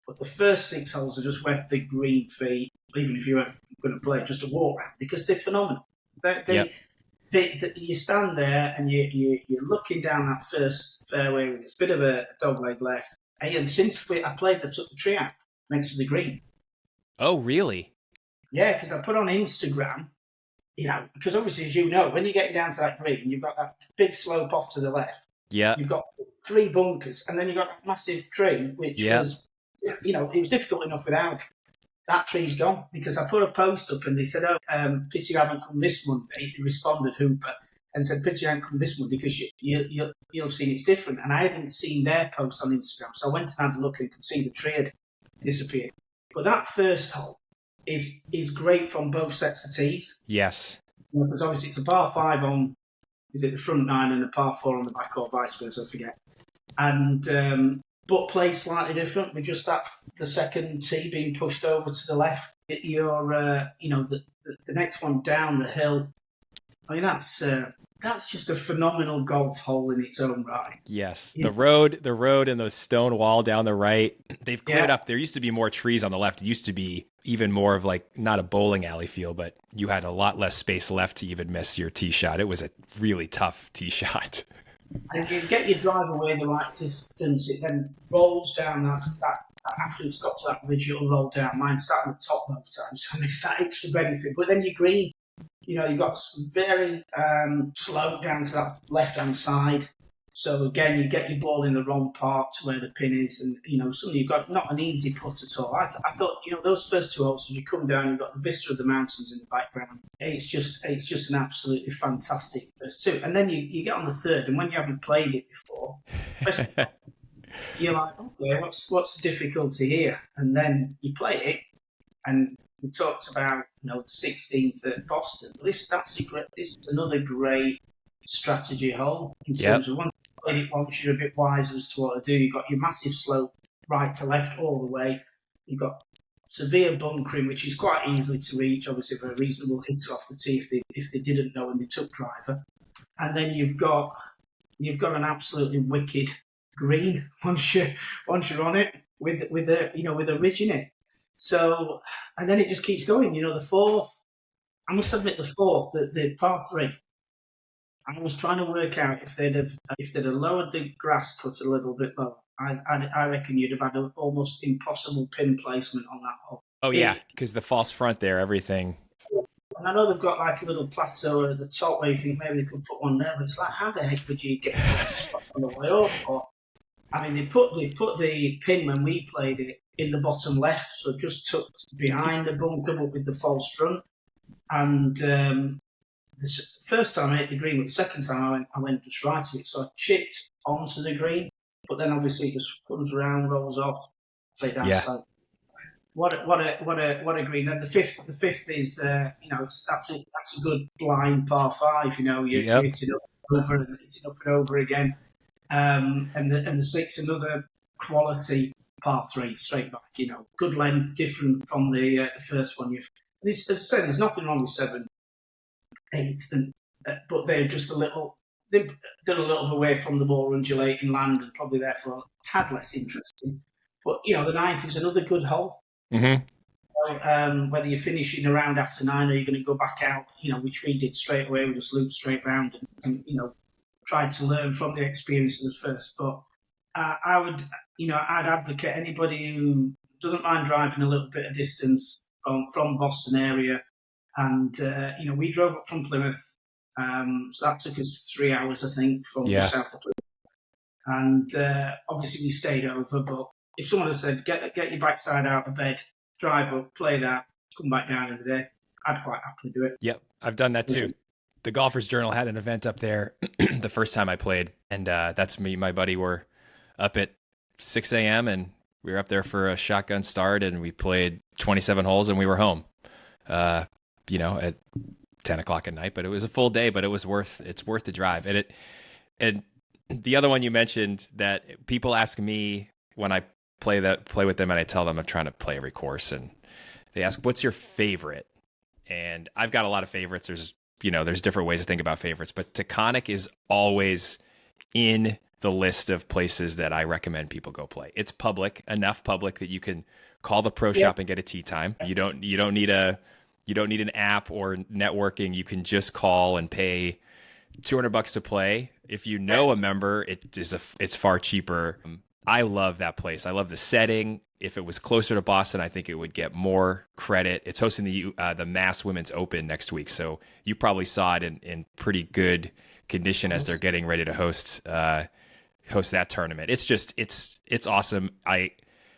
But the first 6 holes are just worth the green fee, even if you weren't going to play, just a walk round, because they're phenomenal. You stand there and you're looking down that first fairway with this bit of a dogleg left. And since I played, they've took the tree out next to the green. Oh, really? Yeah, because I put on Instagram, because obviously, as you know, when you're getting down to that green, you've got that big slope off to the left. Yeah. You've got 3 bunkers, and then you've got that massive tree, which was... it was difficult enough without. That tree's gone, because I put a post up and they said, pitch you haven't come this Monday. He responded, Hooper, and said, pitch you haven't come this Monday because you'll have seen it's different. And I hadn't seen their post on Instagram, so I went and had a look and could see the tree had disappeared. But that first hole is great from both sets of tees. Yes. Because obviously it's a par 5 on, is it the front 9 and a par 4 on the back, or vice versa, I forget. And... but play slightly different with just the second tee being pushed over to the left. You're, the next one down the hill. I mean, that's just a phenomenal golf hole in its own right. Yes, the road and the stone wall down the right. They've cleared up. There used to be more trees on the left. It used to be even more of not a bowling alley feel, but you had a lot less space left to even miss your tee shot. It was a really tough tee shot. And you get your drive away the right distance, it then rolls down that after it's got to that ridge, it'll roll down. Mine sat on the top both times, so it's that extra benefit. But then your green, you've got some very slope down to that left-hand side. So again, you get your ball in the wrong part to where the pin is, and suddenly you've got not an easy putt at all. I thought those first 2 holes, as you come down, you've got the vista of the mountains in the background. It's just an absolutely fantastic first 2, and then you get on the third, and when you haven't played it before, you're like, okay, what's the difficulty here? And then you play it, and we talked about the 16th at Boston. This is another great strategy hole in terms of one. Played it once, you're a bit wiser as to what to do. You've got your massive slope right to left all the way. You've got severe bunkering, which is quite easily to reach, obviously, for a reasonable hitter off the tee if they didn't know when they took driver. And then you've got an absolutely wicked green once you're on it with a ridge in it. So, and then it just keeps going. The fourth, I must admit, the par three. I was trying to work out if they'd have lowered the grass cut a little bit lower. I reckon you'd have had an almost impossible pin placement on that hole. Oh yeah, because the false front there, everything. And I know they've got like a little plateau at the top where you think maybe they could put one there, but it's like, how the heck would you get it to stop on the way up? Or, I mean, they put the pin when we played it in the bottom left, so just tucked behind the bunker, but with the false front. And the first time I hit the green, but the second time I went just right of it, so I chipped onto the green, but then obviously it just comes around, rolls off, play down slope. What a green! And the fifth is that's a good blind par five. You hit it up over and hit it up and over again. And the sixth, another quality par three straight back. Good length, different from the first one. As I said, there's nothing wrong with 7, 8, but they're just they've done a little bit away from the more undulating land and probably therefore a tad less interesting. But the ninth is another good hole. Mm-hmm. So, whether you're finishing around after 9 or you're going to go back out, which we did straight away, we just looped straight round and tried to learn from the experience of the first. But I'd advocate anybody who doesn't mind driving a little bit of distance from Boston area, and we drove up from Plymouth, so that took us 3 hours, I think, from just south of Plymouth, and obviously we stayed over, but if someone had said, get your backside out of bed, drive up, play that, come back down in the day, I'd quite happily do it. Yep, I've done that too. The Golfers Journal had an event up there the first time I played, and that's me and my buddy were up at 6 a.m. and we were up there for a shotgun start, and we played 27 holes, and we were home, at 10 o'clock at night. But it was a full day, but it's worth the drive. And the other one you mentioned that people ask me when I play with them, and I tell them I'm trying to play every course, and they ask, what's your favorite? And I've got a lot of favorites. There's different ways to think about favorites, but Taconic is always in the list of places that I recommend people go play. It's enough public that you can call the pro shop and get a tee time. You don't need an app or networking. You can just call and pay $200 to play. If you know a member, it's far cheaper. I love that place. I love the setting. If it was closer to Boston, I think it would get more credit. It's hosting the Mass Women's Open next week, so you probably saw it in pretty good condition as they're getting ready to host that tournament. It's awesome.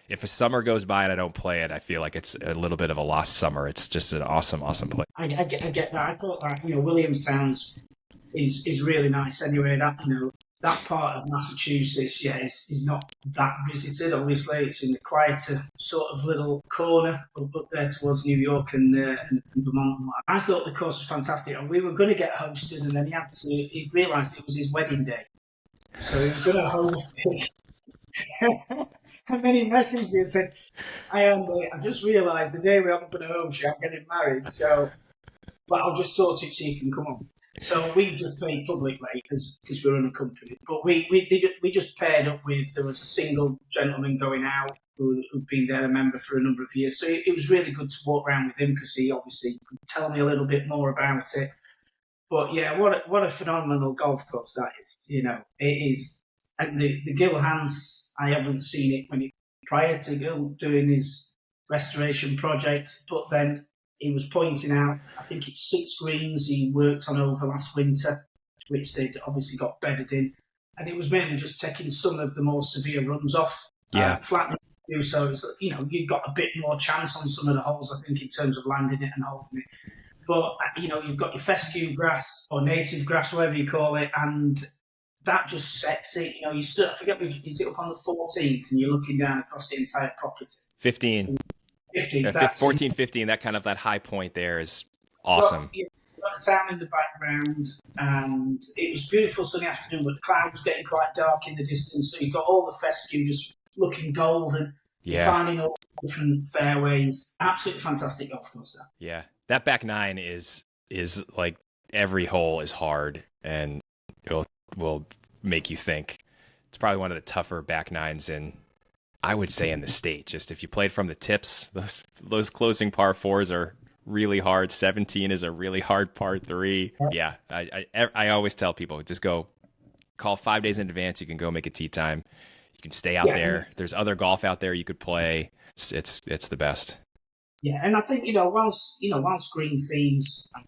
If a summer goes by and I don't play it, I feel like it's a little bit of a lost summer. It's just an awesome place. I get that. I thought that Williamstown is really nice anyway. That part of Massachusetts, is not that visited. Obviously, it's in the quieter sort of little corner up there towards New York and Vermont. I thought the course was fantastic, and we were going to get hosted, and then he realised it was his wedding day, so he was going to host it. And then he messaged me and said, I just realised the day we haven't been home, I'm getting married, but I'll just sort it so you can come on. So we just paid publicly because we're unaccompanied. But we just paired up with, there was a single gentleman going out who'd been there, a member for a number of years. So it was really good to walk around with him because he obviously could tell me a little bit more about it. But yeah, what a phenomenal golf course that is. It is. And the Gil Hans, I haven't seen it prior to Gil doing his restoration project, but then he was pointing out, I think it's 6 greens he worked on over last winter, which they'd obviously got bedded in. And it was mainly just taking some of the more severe runs off, flattening it, so you've got a bit more chance on some of the holes, I think, in terms of landing it and holding it. But, you've got your fescue grass or native grass, whatever you call it, and that just sets it. You still, I forget, you sit up on the 14th and you're looking down across the entire property. 15. 14, 15, that high point there is awesome. Well, you've got the town in the background, and it was a beautiful sunny afternoon, but the cloud was getting quite dark in the distance, so you've got all the fescue just looking golden. You're finding all different fairways. Absolutely fantastic golf course there. Yeah, that back 9 is like every hole is hard, and it will make you think. It's probably one of the tougher back nines I would say in the state. Just if you played from the tips, those closing par fours are really hard. 17 is a really hard par three. Yeah, I always tell people, just go call 5 days in advance. You can go make a tee time. You can stay out there. There's other golf out there you could play. It's the best. Yeah, and I think whilst green fees are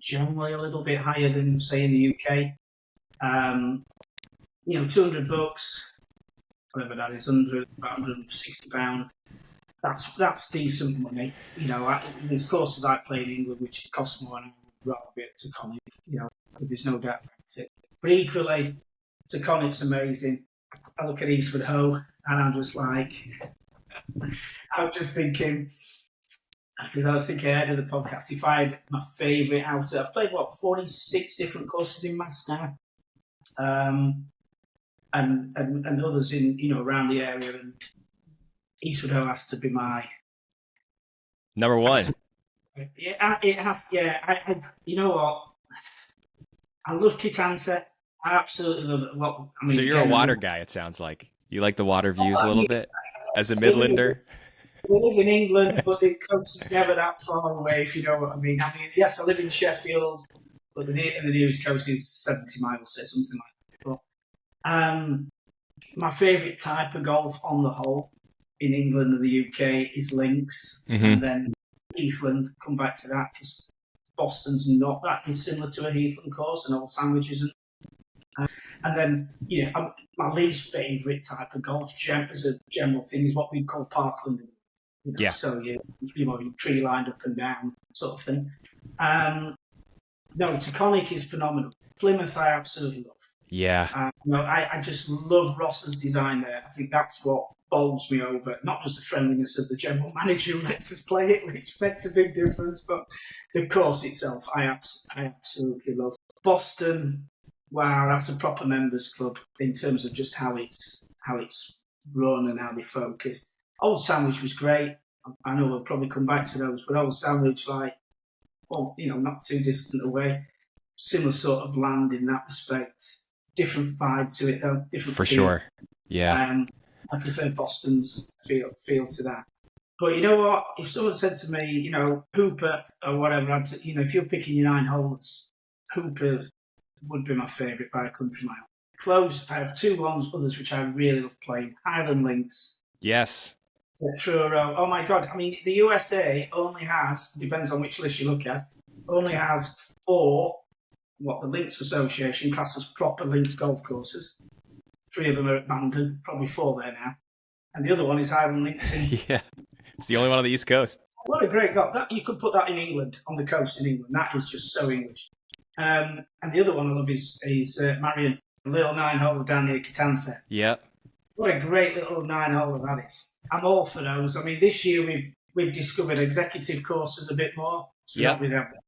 generally a little bit higher than say in the UK, $200, whatever that is, about £160. That's decent money. There's courses I play in England which cost more, and I would rather be at Taconic. There's no doubt about it. But equally, Taconic's amazing. I look at Eastwood Ho, and I'm just like, I'm just thinking, because I was thinking ahead of the podcast, if I had my favourite outer, I've played 46 different courses in Mass now, and others in around the area, and Eastwood Ho has to be my number one. Yeah, it has. Yeah, you know what? I love Kitansa. I absolutely love it. So you're a water guy. It sounds like you like the water views a little bit as a Midlander. We live in England, but the coast is never that far away, if you know what I mean. Yes, I live in Sheffield, but the nearest coast is 70 miles, say something like that. But my favourite type of golf on the whole in England and the UK is links, and then Heathland. Come back to that because Boston's not that dissimilar to a Heathland course, and Old Sandwich isn't. And then, my least favourite type of golf, as a general thing, is what we call parkland. So you're tree lined up and down sort of thing. No, Taconic is phenomenal. Plymouth, I absolutely love. Yeah. I just love Ross's design there. I think that's what bowls me over. Not just the friendliness of the general manager who lets us play it, which makes a big difference, but the course itself, I absolutely love. Boston, wow, that's a proper members club in terms of just how it's run and how they focus. Old Sandwich was great. I know we'll probably come back to those, but Old Sandwich, not too distant away. Similar sort of land in that respect. Different vibe to it, though. Different for feel. Sure. Yeah. I prefer Boston's feel to that. But you know what? If someone said to me, Hooper or whatever, if you're picking your 9 holes, Hooper would be my favourite by a country mile. Close, I have 2 others which I really love playing. Highland Links. Yes. Truro. Oh my God. The USA only has, depends on which list you look at, only has 4, what the Links Association classes proper links golf courses. 3 of them are at Bandon, probably 4 there now. And the other one is Highland Links. Yeah. It's the only one on the East Coast. What a great golf. You could put that in England, on the coast in England. That is just so English. And the other one I love is Marion, a little 9-hole down near Kitansa. Yeah. What a great little 9-hole that is. I'm all for those. This year we've discovered executive courses a bit more. So we don't really have that.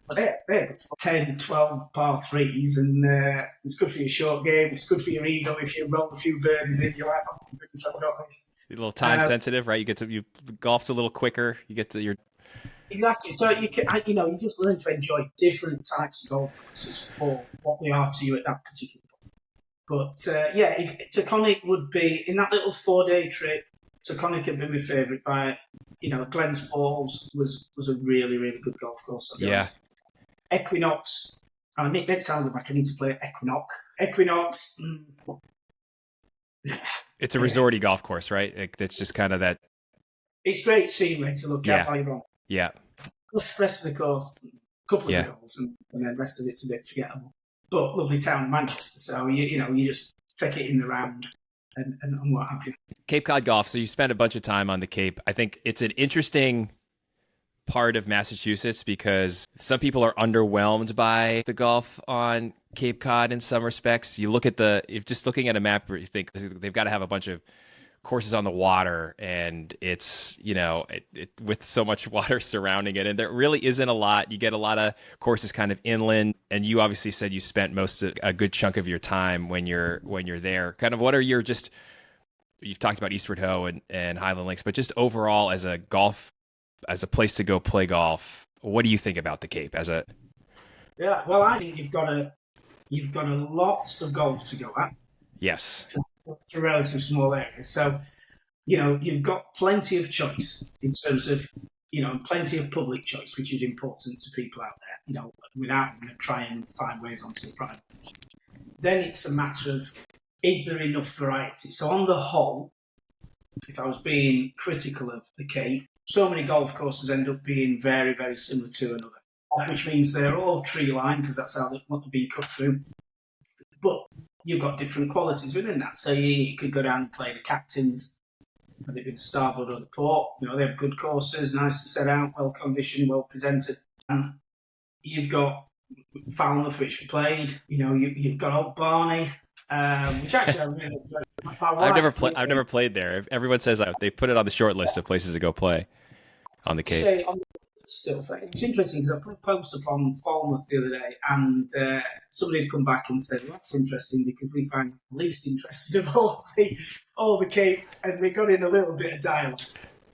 But they're good for 10, 12 par 3s, and it's good for your short game. It's good for your ego. If you roll a few birdies in, you're like, oh my goodness, I've got this. A little time sensitive, right? Golf's a little quicker. You get to your... Exactly. So you just learn to enjoy different types of golf courses for what they are to you at that particular point. But if Taconic would be in that little 4-day trip, Taconic had been my favourite. By Glens Falls was a really, really good golf course. Yeah. Equinox. Next time I'm back, I need to play Equinox. It's a resorty golf course, right? It's just kind of that. It's great scenery to look at while you're on. Yeah. Plus the rest of the course, a couple of goals, and then the rest of it's a bit forgettable. But lovely town, Manchester. So you just take it in the round and what have you. Cape Cod golf. So you spent a bunch of time on the Cape. I think it's an interesting part of Massachusetts because some people are underwhelmed by the golf on Cape Cod in some respects. You look at if just looking at a map, you think they've got to have a bunch of courses on the water, and it's with so much water surrounding it, and there really isn't a lot. You get a lot of courses kind of inland, and you obviously said you spent a good chunk of your time when you're there. Kind of what are your you've talked about Eastwood Ho and Highland Links, but just overall as a place to go play golf, what do you think about the Cape well, I think you've got a lot of golf to go at. Yes. for relative small areas. So, you've got plenty of choice in terms of, plenty of public choice, which is important to people out there, without them trying and find ways onto the private. Then it's a matter of, is there enough variety? So on the whole, if I was being critical of the Cape, so many golf courses end up being very, very similar to another, which means they're all tree lined because that's how they want to be cut through. But you've got different qualities within that. So you could go down and play the Captains, whether it be the Starboard or the Port. They have good courses, nice to set out, well conditioned, well presented. And you've got Falmouth, which we played. You've got Old Barney, which actually I really enjoyed. I've never played there. Everyone says they put it on the short list of places to go play on the Cape. Say, it's interesting because I put a post up on Falmouth the other day, and somebody had come back and said, "Well, that's interesting because we find the least interesting of all the Cape," and we got in a little bit of dialogue.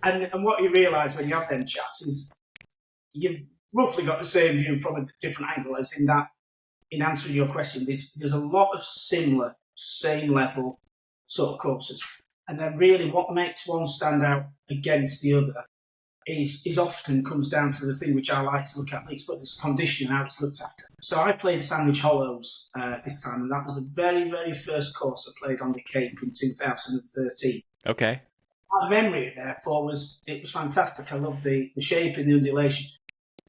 And what you realise when you have them chats is you've roughly got the same view from a different angle, as in that, in answering your question, there's a lot of similar, same level sort of courses. And then really what makes one stand out against the other is often comes down to the thing which I like to look at least, but this condition and how it's looked after. So I played Sandwich Hollows this time, and that was the very, very first course I played on the Cape in 2013. Okay. My memory, therefore, it was fantastic. I loved the shape and the undulation.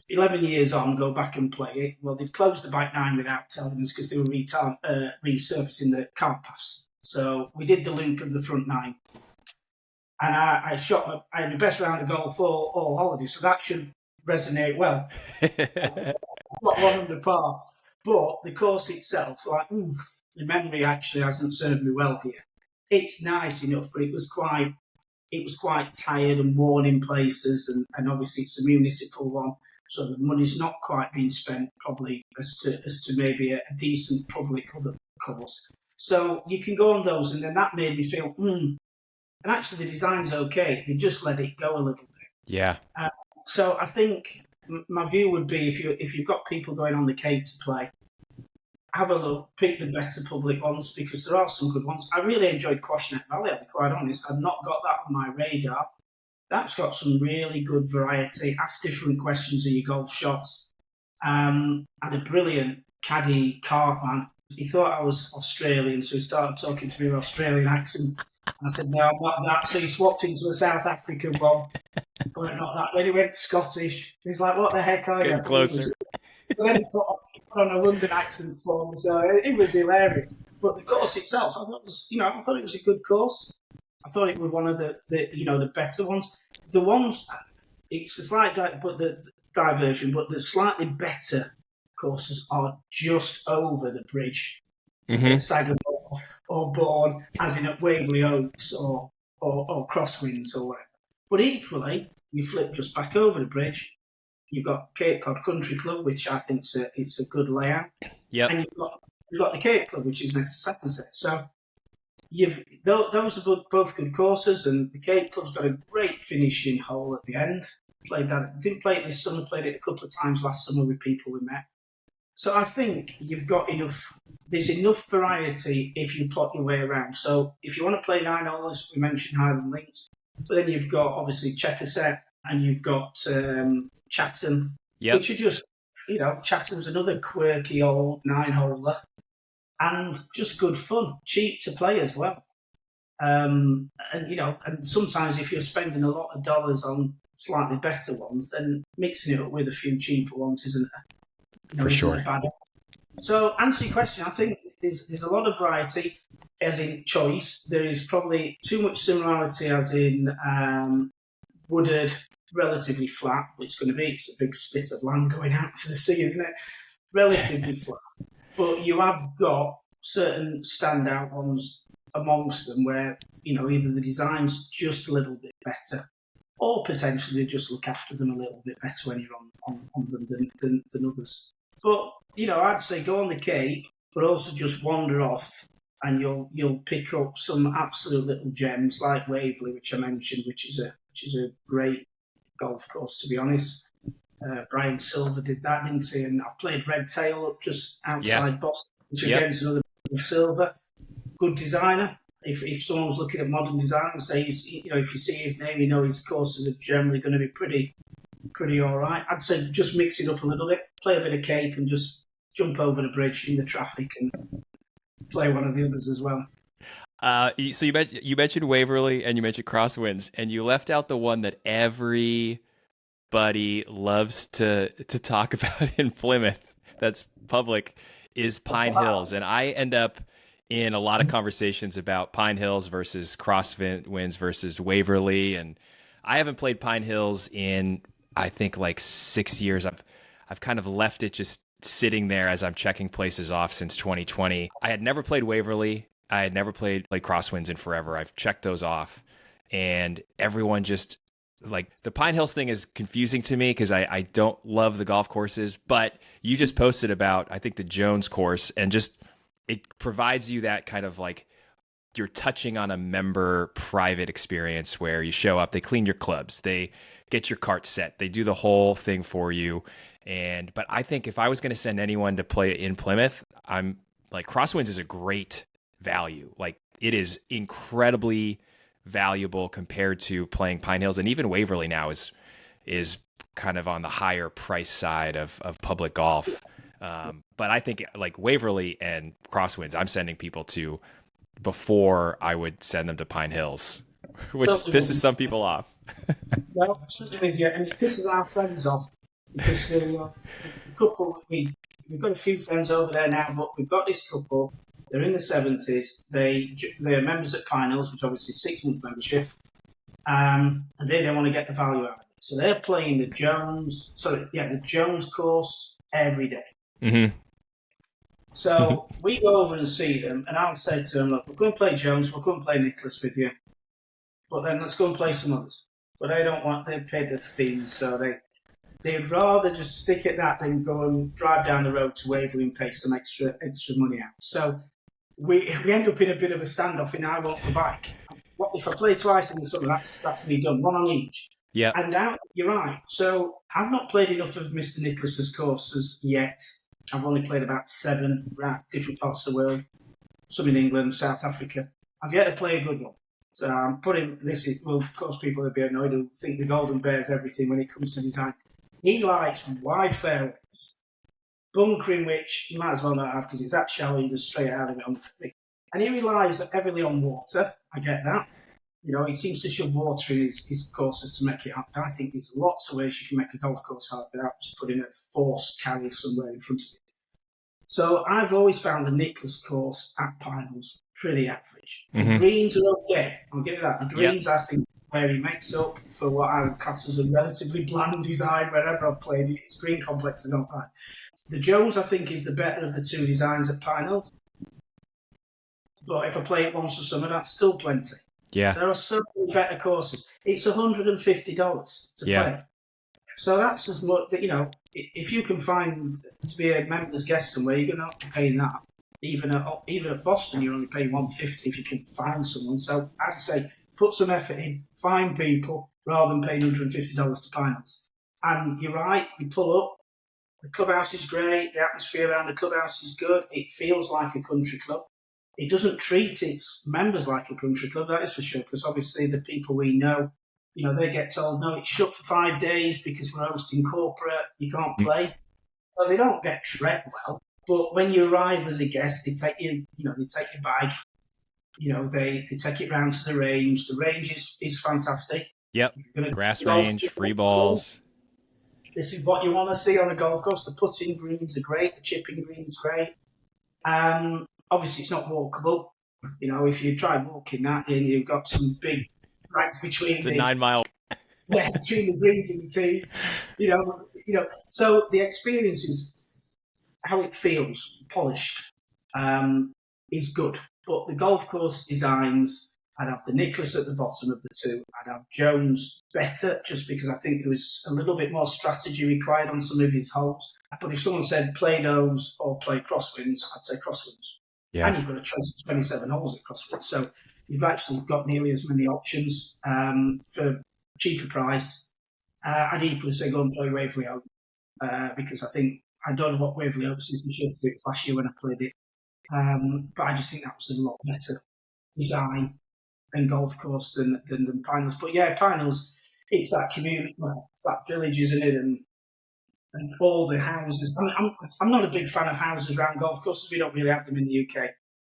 11 years on, go back and play it. Well, they'd closed the bike 9 without telling us because they were resurfacing the car paths. So we did the loop of the front 9. And I had the best round of golf all holiday, so that should resonate well. Not 100 par. But the course itself, the memory actually hasn't served me well here. It's nice enough, but it was quite tired and worn in places, and obviously it's a municipal one. So the money's not quite being spent probably as to maybe a decent public other course. So you can go on those, and then that made me feel, and actually the design's okay. They just let it go a little bit. Yeah. So I think my view would be if you've got people going on the Cape to play, have a look, pick the better public ones because there are some good ones. I really enjoyed Quashnet Valley, I'll be quite honest. I've not got that on my radar. That's got some really good variety. Ask different questions of your golf shots. Had a brilliant caddy, Cartman. He thought I was Australian, so he started talking to me with Australian accent. And I said, no, I'm not that. So he swapped into a South African one. But not that. Then he went Scottish. He's like, what the heck are you? Getting closer. Then he put on a London accent for me, so it was hilarious. But the course itself, I thought it was a good course. I thought it was one of the better ones. The ones, it's a slight diversion, but the slightly better courses are just over the bridge, Sagamore or Bourne, as in at Waverley Oaks or Crosswinds or whatever. But equally, you flip just back over the bridge. You've got Cape Cod Country Club, which I think it's a good layout. Yep. And you've got the Cape Club, which is next to Somerset. So those are both good courses, and the Cape Club's got a great finishing hole at the end. Didn't play it this summer, played it a couple of times last summer with people we met. So I think you've got there's enough variety if you plot your way around. So if you want to play 9 holes, we mentioned Highland Links, but then you've got obviously Checkerset, and you've got Chatham, which are just, Chatham's another quirky old 9-holer. And just good fun, cheap to play as well. And sometimes if you're spending a lot of dollars on slightly better ones, then mixing it up with a few cheaper ones isn't a bad one. So answer your question, I think there's a lot of variety as in choice. There is probably too much similarity as in wooded, relatively flat, which it's going to be. It's a big spit of land going out to the sea, isn't it? Relatively flat. But you have got certain standout ones amongst them where, either the design's just a little bit better or potentially they just look after them a little bit better when you're on them than others. But, I'd say go on the Cape, but also just wander off and you'll pick up some absolute little gems like Waverley, which I mentioned, which is a great golf course, to be honest. Brian Silver did that, didn't he? And I've played Red Tail up just outside Boston, which again is another Silver. good designer. If someone's looking at modern design and say, if you see his name, his courses are generally going to be pretty all right. I'd say just mix it up a little bit, play a bit of Cape and just jump over the bridge in the traffic and play one of the others as well. So you mentioned Waverly and you mentioned Crosswinds, and you left out the one that everybody loves to talk about in Plymouth. That's public, is Pine Hills, and I end up in a lot of conversations about Pine Hills versus Crosswinds versus Waverly, and I haven't played Pine Hills in I think like 6 years. I've kind of left it just sitting there as I'm checking places off since 2020. I had never played Waverly. I had never played Crosswinds in forever. I've checked those off, and everyone just like the Pine Hills thing is confusing to me because I don't love the golf courses. But you just posted about I think the Jones course, and just it provides you that kind of like you're touching on a member private experience where you show up, they clean your clubs, they get your cart set, they do the whole thing for you. But I think if I was going to send anyone to play in Plymouth, I'm like Crosswinds is a great value. Like it is incredibly valuable compared to playing Pine Hills, and even Waverly now is kind of on the higher price side of public golf. But I think like Waverly and Crosswinds, I'm sending people to before I would send them to Pine Hills, which pisses some people off. Well, absolutely with you, and it pisses our friends off because the couple we've got a few friends over there now, but we've got this couple. They're in the 70s. They're members at Pine Hills, which obviously is 6 month membership, and they want to get the value out of it. So they're playing the Jones course every day. Mm-hmm. So we go over and see them, and I'll say to them, look, we're going to play Jones, we're going to play Nicholas with you, but then let's go and play some others. But they pay the fees, so they'd rather just stick at that than go and drive down the road to Waverley and pay some extra money out. So we end up in a bit of a standoff in I want the bike. What if I play twice in the summer? That's me done, one on each. Yeah. And now you're right. So I've not played enough of Mr. Nicholas's courses yet. I've only played about 7 around different parts of the world, some in England, South Africa. I've yet to play a good one. So I'm putting this, will cause people to be annoyed who think the Golden Bear's everything when it comes to design. He likes wide fairways, bunkering, which you might as well not have because it's that shallow, you just straight out of it on the thing. And he relies heavily on water. I get that. He seems to shove water in his courses to make it hard. I think there's lots of ways you can make a golf course hard without just putting a forced carry somewhere in front of it. So I've always found the Nicholas course at Pine Hills pretty average. Mm-hmm. The greens are okay. I'll give you that. The greens, I think, where he makes up for what I would class as a relatively bland design wherever I've played it. His green complex is not bad. The Jones, I think, is the better of the 2 designs at Pine Hills. But if I play it once or summer, that's still plenty. Yeah. There are so many better courses. It's $150 to play. So that's as much, if you can find to be a member's guest somewhere, you're going to be paying that. Even at Boston, you're only paying $150 if you can find someone. So I'd say put some effort in, find people, rather than paying $150 to Pine Hills. And you're right, you pull up, the clubhouse is great, the atmosphere around the clubhouse is good, it feels like a country club. It doesn't treat its members like a country club, that is for sure, because obviously the people we know, they get told, no, it's shut for 5 days because we're hosting corporate, you can't play. So they don't get treated well. But when you arrive as a guest, they take you, they take your bike, they take it round to the range. The range is fantastic. Yep. Grass range, free balls. This is what you want to see on a golf course. The putting greens are great. The chipping greens are great. Obviously, it's not walkable. If you try walking that in, you've got some big racks between it's a 9-mile. Yeah, between the greens and the tees. So the experience is how it feels, polished, is good. But the golf course designs, I'd have the Nicholas at the bottom of the 2. I'd have Jones better, just because I think there was a little bit more strategy required on some of his holes. But if someone said play those or play Crosswinds, I'd say Crosswinds. Yeah. And you've got a choice of 27 holes at Crosswinds. So you've actually got nearly as many options for a cheaper price. I'd equally say go and play Waverley Oak because I don't know what Waverley Oaks is. It's a bit flashy when I played it But I just think that was a lot better design and golf course than Pine Hills. But yeah, Pine Hills, it's that community, well, it's that village, isn't it? And all the houses. I mean, I'm not a big fan of houses around golf courses. We don't really have them in the UK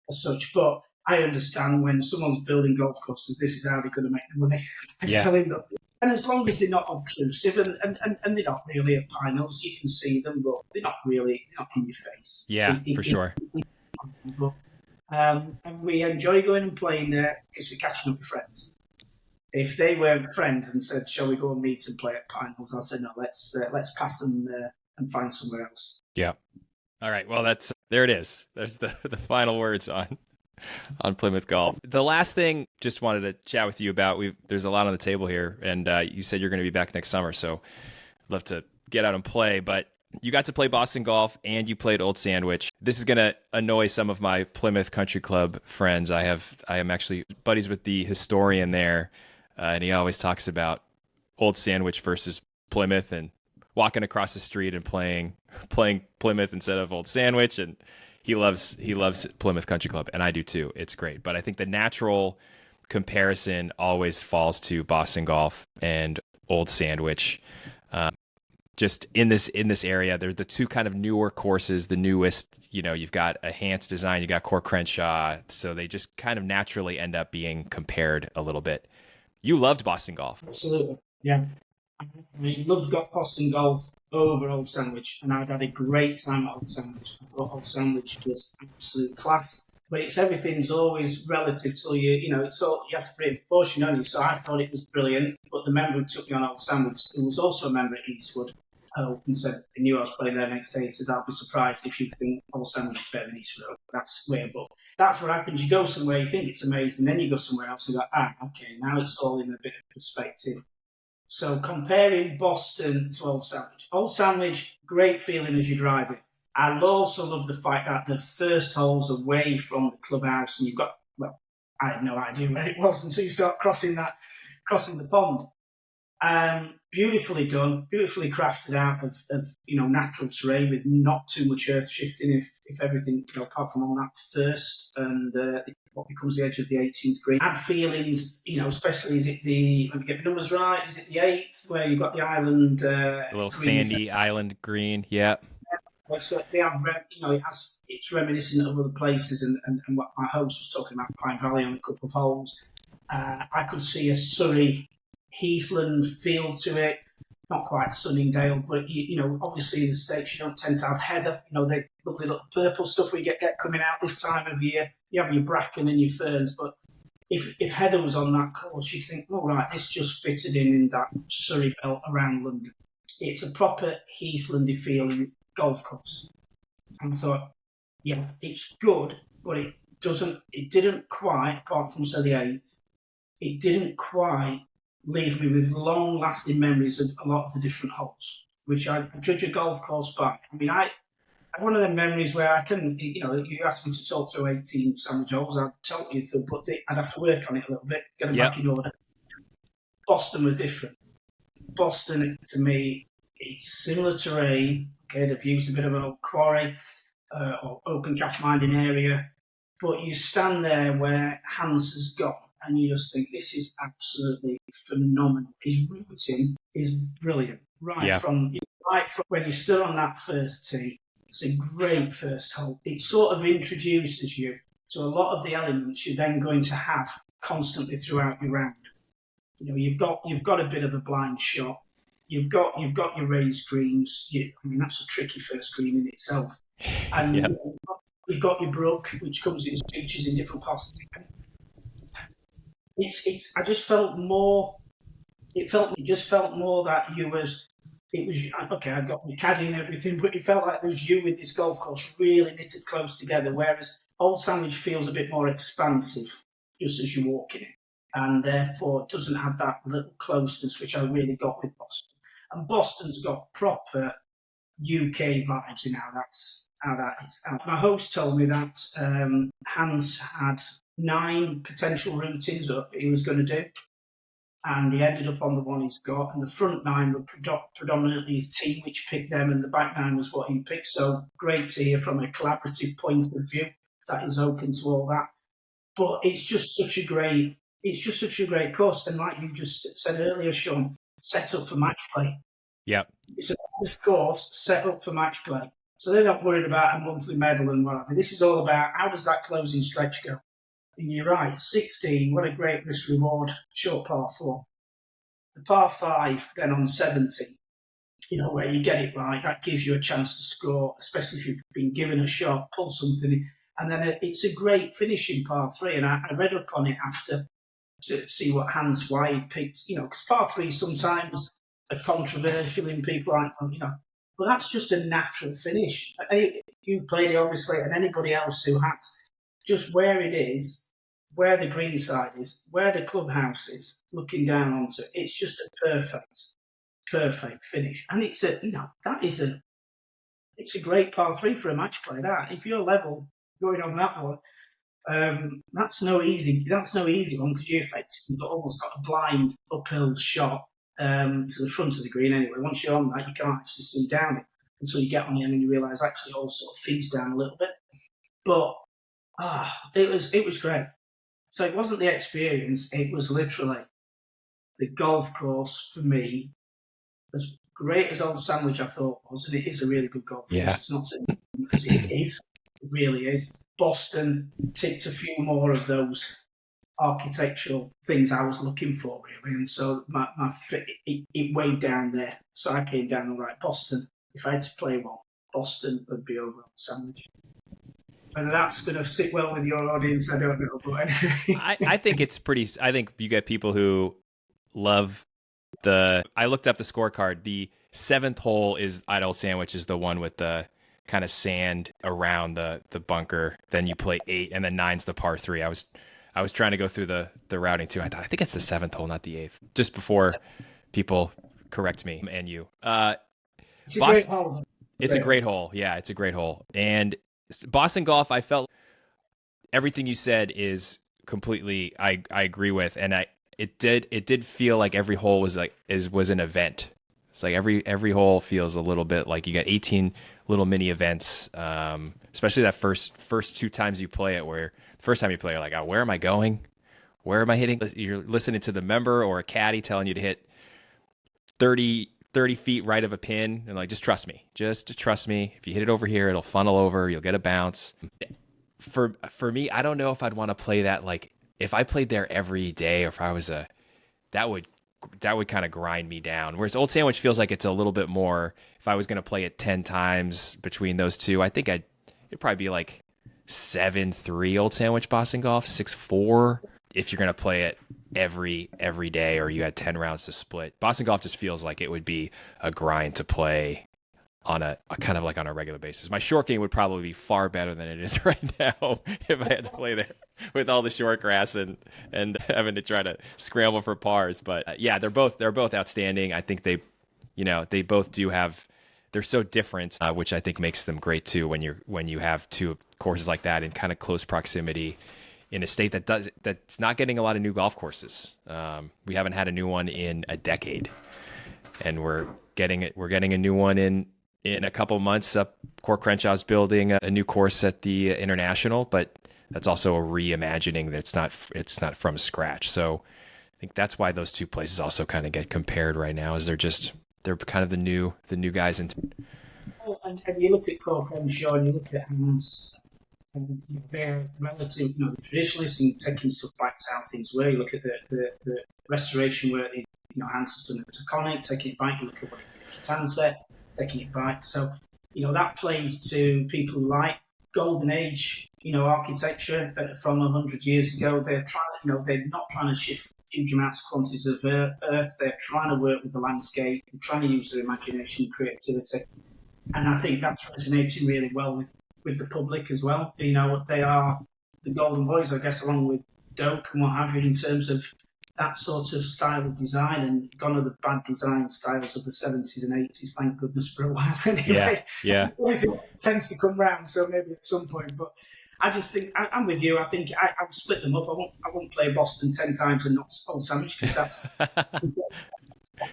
as such. But I understand when someone's building golf courses, this is how they're going to make the money by selling them. And as long as they're not obtrusive and they're not really at Pine Hills, you can see them, but they're not in your face. Yeah, for sure. And we enjoy going and playing there because we're catching up with friends. If they weren't friends and said, "Shall we go and meet and play at Pine Hills?" I said, "No, let's pass and find somewhere else." Yeah. All right. Well, there it is. There's the final words on Plymouth Golf. The last thing, just wanted to chat with you about. There's a lot on the table here, and you said you're going to be back next summer, so I'd love to get out and play. But you got to play Boston Golf, and you played Old Sandwich. This is going to annoy some of my Plymouth Country Club friends. I am actually buddies with the historian there, and he always talks about Old Sandwich versus Plymouth, and walking across the street and playing Plymouth instead of Old Sandwich, and he loves Plymouth Country Club, and I do too. It's great, but I think the natural comparison always falls to Boston Golf and Old Sandwich. Just in this area, they're the two kind of newer courses, the newest. You've got a Hans design, you got Core Crenshaw, so they just kind of naturally end up being compared a little bit. You loved Boston Golf. Absolutely, yeah. I loved Boston Golf over Old Sandwich, and I'd had a great time at Old Sandwich. I thought Old Sandwich was absolute class, but everything's always relative to you. It's all you have to put it in proportion, don't you? So I thought it was brilliant, but the member who took me on Old Sandwich, who was also a member at Eastwood, and said he knew I was playing there next day. He says, "I'll be surprised if you think Old Sandwich is better than Eastwood." That's way above. That's what happens. You go somewhere, you think it's amazing, then you go somewhere else and go, okay, now it's all in a bit of perspective. So comparing Boston to Old Sandwich, great feeling as you drive it. I also love the fact that the first hole's away from the clubhouse, and I had no idea where it was until you start crossing the pond. Beautifully done, beautifully crafted out of natural terrain with not too much earth shifting. If everything, apart from on that first and what becomes the edge of the 18th green, had feelings. Especially let me get the numbers right. Is it the 8th where you've got the island, the little sandy island green? Yeah. So they have, it's reminiscent of other places, and what my host was talking about, Pine Valley on a couple of holes. I could see a Surrey Heathland feel to it, not quite Sunningdale, but obviously in the States you don't tend to have heather. The lovely little purple stuff we get coming out this time of year. You have your bracken and your ferns, but if heather was on that course, you'd think, oh right, this just fitted in that Surrey belt around London. It's a proper Heathlandy feeling golf course, and I thought, yeah, it's good, but it didn't quite, apart from say the 8th, it didn't quite leave me with long-lasting memories of a lot of the different holes, which I judge a golf course by. I mean, I have one of them memories where I can, you asked me to talk through 18 sandwich holes, I'd talk you through, but I'd have to work on it a little bit, get them back in order. Boston was different. Boston, to me, it's similar terrain. Okay, they've used a bit of an old quarry or open cast mining area, but you stand there where Hans has gone, and you just think, this is absolutely phenomenal. His routing is brilliant. Right from when you stood on that first tee, it's a great first hole. It sort of introduces you to a lot of the elements you're then going to have constantly throughout your round. You've got a bit of a blind shot. You've got your raised greens. That's a tricky first green in itself. And you've got your brook, which comes in features in different parts. I just felt more. It just felt more that it was okay. I've got my caddy and everything, but it felt like there was you with this golf course really knitted close together. Whereas Old Sandwich feels a bit more expansive just as you walk in it, and therefore it doesn't have that little closeness which I really got with Boston. And Boston's got proper UK vibes in how that is. My host told me that Hans had 9 potential routines that he was going to do, and he ended up on the one he's got, and the front 9 were predominantly his team which picked them, and the back 9 was what he picked. So great to hear from a collaborative point of view that is open to all that. But it's just such a great course. And like you just said earlier, Sean, set up for match play. Yep. It's a nice course set up for match play. So they're not worried about a monthly medal and whatever. This is all about how does that closing stretch go? And you're right, 16, what a great risk reward, short par 4. The par 5, then on 70, where you get it right, that gives you a chance to score, especially if you've been given a shot, pull something. And then it's a great finish in par 3. And I read up on it after to see what Hans White picked, because par 3 sometimes are controversial in people like, but that's just a natural finish. You played it, obviously, and anybody else who has, just where it is, where the green side is, where the clubhouse is, looking down onto it, it's just a perfect finish. And it's a great par 3 for a match play. That if you're level going on that one, that's no easy one because you effectively almost got a blind uphill shot to the front of the green anyway. Once you're on that, you can't actually see down it until you get on it, and then you realise actually it all sort of feeds down a little bit. But it was great. So it wasn't the experience; it was literally the golf course for me. As great as Old Sandwich I thought was, and it is a really good golf course. Yeah. It's not because it is. It really is. Boston ticked a few more of those architectural things I was looking for, really. And so it weighed down there. So I came down and right, Boston, if I had to play one, Boston would be over on Sandwich. Whether that's going to sit well with your audience, I don't know. But anyway. I think it's pretty, I think you get people who love I looked up the scorecard. The 7th hole at Old Sandwich is the one with the kind of sand around the bunker. Then you play 8, and then 9's the par 3. I was trying to go through the routing too. I think it's the 7th hole, not the 8th. Just before people correct me and you. It's a great hole. It's a great hole. Yeah, it's a great hole. And Boston Golf, I felt everything you said is completely. I agree with, and it did feel like every hole was an event. It's like every hole feels a little bit like you got 18 little mini events, especially that first 2 times you play it, where the first time you play, you're like, oh, where am I going? Where am I hitting? You're listening to the member or a caddy telling you to hit 30 feet right of a pin, and like, just trust me. Just trust me. If you hit it over here, it'll funnel over. You'll get a bounce. For me, I don't know if I'd want to play that. Like, if I played there every day, or if I was that would kind of grind me down. Whereas Old Sandwich feels like it's a little bit more. If I was going to play it 10 times between those two, I think it'd probably be like 7-3 Old Sandwich Boston Golf, 6-4 if you're going to play it every day, or you had 10 rounds to split. Boston Golf just feels like it would be a grind to play on a kind of like on a regular basis. My short game would probably be far better than it is right now if I had to play there with all the short grass and having to try to scramble for pars. But yeah, they're both outstanding. I think they both do have. They're so different, which I think makes them great too. When you have 2 courses like that in kind of close proximity, in a state that's not getting a lot of new golf courses. We haven't had a new one in a decade, and we're getting a new one in a couple months. Core Crenshaw's building a new course at the International, but that's also a reimagining. It's not from scratch. So I think that's why those 2 places also kind of get compared right now, is they're kind of the new guys in. Well, and you look at Core Crenshaw and you look at Hans, and they're relative, the traditionalists in taking stuff back to how things were. You look at the restoration work Hans has done at Taconic, taking it back. You look at what he did at Kitanset, taking it back. So, that plays to people who like golden age, architecture from 100 years ago. They're trying, they're not trying to shift huge amounts of quantities of earth. They're trying to work with the landscape. They're trying to use their imagination and creativity. And I think that's resonating really well with the public as well. They are the golden boys, I guess, along with Doak and what have you, in terms of that sort of style of design, and gone are the bad design styles of the 70s and 80s, thank goodness, for a while anyway. Yeah. It tends to come round, so maybe at some point. But I just think, I'm with you. I think I would split them up. I won't play Boston 10 times and not Old Sandwich, because that's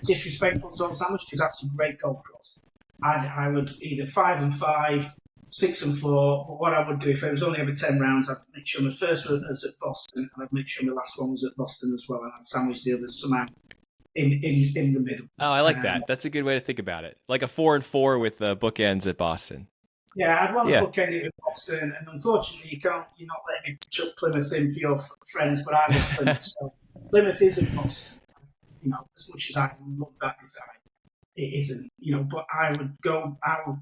disrespectful to Old Sandwich, because that's a great golf course. I would either 5 and 5, 6-4. But what I would do if it was only every 10 rounds, I'd make sure my first one was at Boston, and I'd make sure my last one was at Boston as well, and I'd sandwich the others somehow in the middle. Oh, I like that. That's a good way to think about it. Like a 4-4 with bookends at Boston. Yeah, I'd want to bookend it at Boston, and unfortunately, you're not letting me chuck Plymouth in for your friends, but I love Plymouth, so Plymouth isn't Boston. As much as I love that design, it isn't. But I would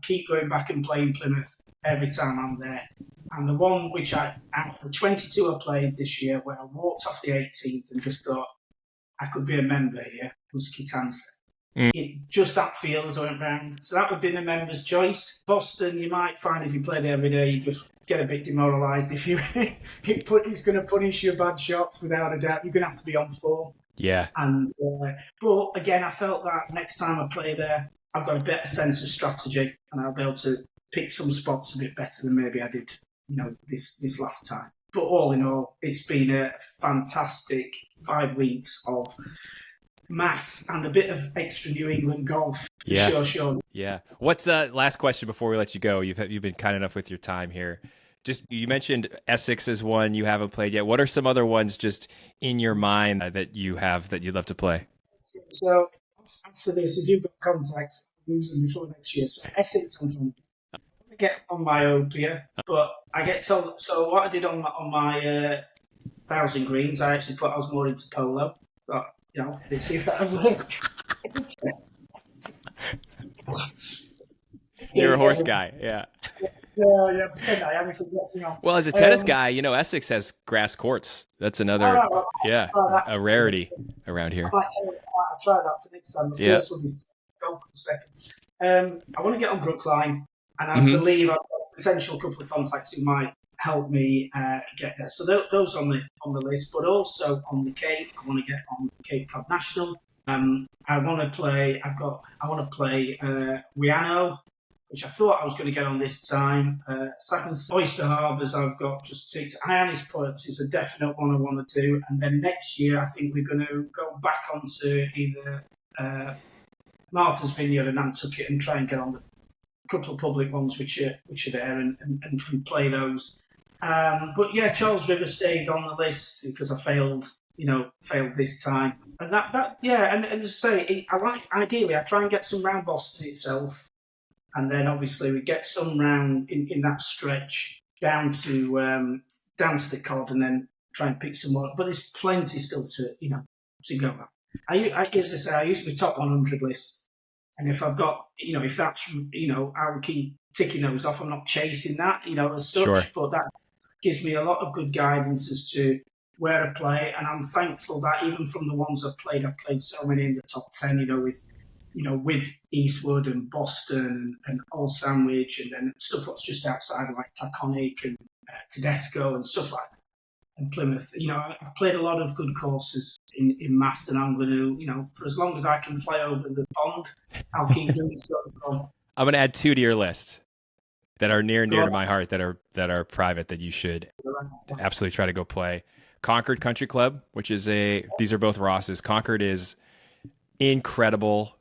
keep going back and playing Plymouth every time I'm there. And the one which out of the 22 I played this year, where I walked off the 18th and just thought I could be a member here, was Kitansa. Just that feel as I went round. So that would be my member's choice. Boston, you might find if you play there every day, you just get a bit demoralised. If it's going to punish your bad shots without a doubt. You're going to have to be on form. Yeah. And but again, I felt that next time I play there, I've got a better sense of strategy, and I'll be able to pick some spots a bit better than maybe I did, this last time. But all in all, it's been a fantastic 5 weeks of mass and a bit of extra New England golf. Sure. Yeah. What's last question before we let you go? You've been kind enough with your time here. Just you mentioned Essex as one you haven't played yet. What are some other ones just in your mind that you have that you'd love to play? So after this, if you've got contact, use them before next year. So Essex, I'm trying to get on myopia, but I get told. So what I did on my 1,000 greens, I was more into polo. Thought, see if that would work. You're a horse guy, yeah. Yeah, pretend I am if it gets me on. Well, as a tennis guy, Essex has grass courts. That's another, a rarity around here. I'll try that for next time. The first one is golf second. I want to get on Brookline, and I believe I've got a potential couple of contacts who might help me get there. So those on the list, but also on the Cape, I want to get on Cape Cod National. I want to play Riano, which I thought I was going to get on this time. Second, Oyster Harbours, I've got just ticked. Hyannisport is a definite one I want to do. And then next year, I think we're going to go back onto either Martha's Vineyard and Nantucket and try and get on the couple of public ones which are there and play those. But yeah, Charles River stays on the list because I failed this time. And and as I say, ideally, I try and get some round Boston itself. And then obviously we get some round in that stretch down to the Cod, and then try and pick some more. But there's plenty still to go at. As I say, I use my top 100 list, and if I've got if that's I will keep ticking those off. I'm not chasing that as such, sure. But that gives me a lot of good guidance as to where I play, and I'm thankful that even from the ones I've played so many in the top 10. With Eastwood and Boston and Old Sandwich, and then stuff that's just outside like Taconic and Tedesco and stuff like that, and Plymouth. I've played a lot of good courses in Mass, and I'm going to, for as long as I can fly over the pond, I'll keep doing so. I'm going to add 2 to your list that are near and dear to my heart, that are private, that you should absolutely try to go play. Concord Country Club, which is these are both Ross's. Concord is incredible.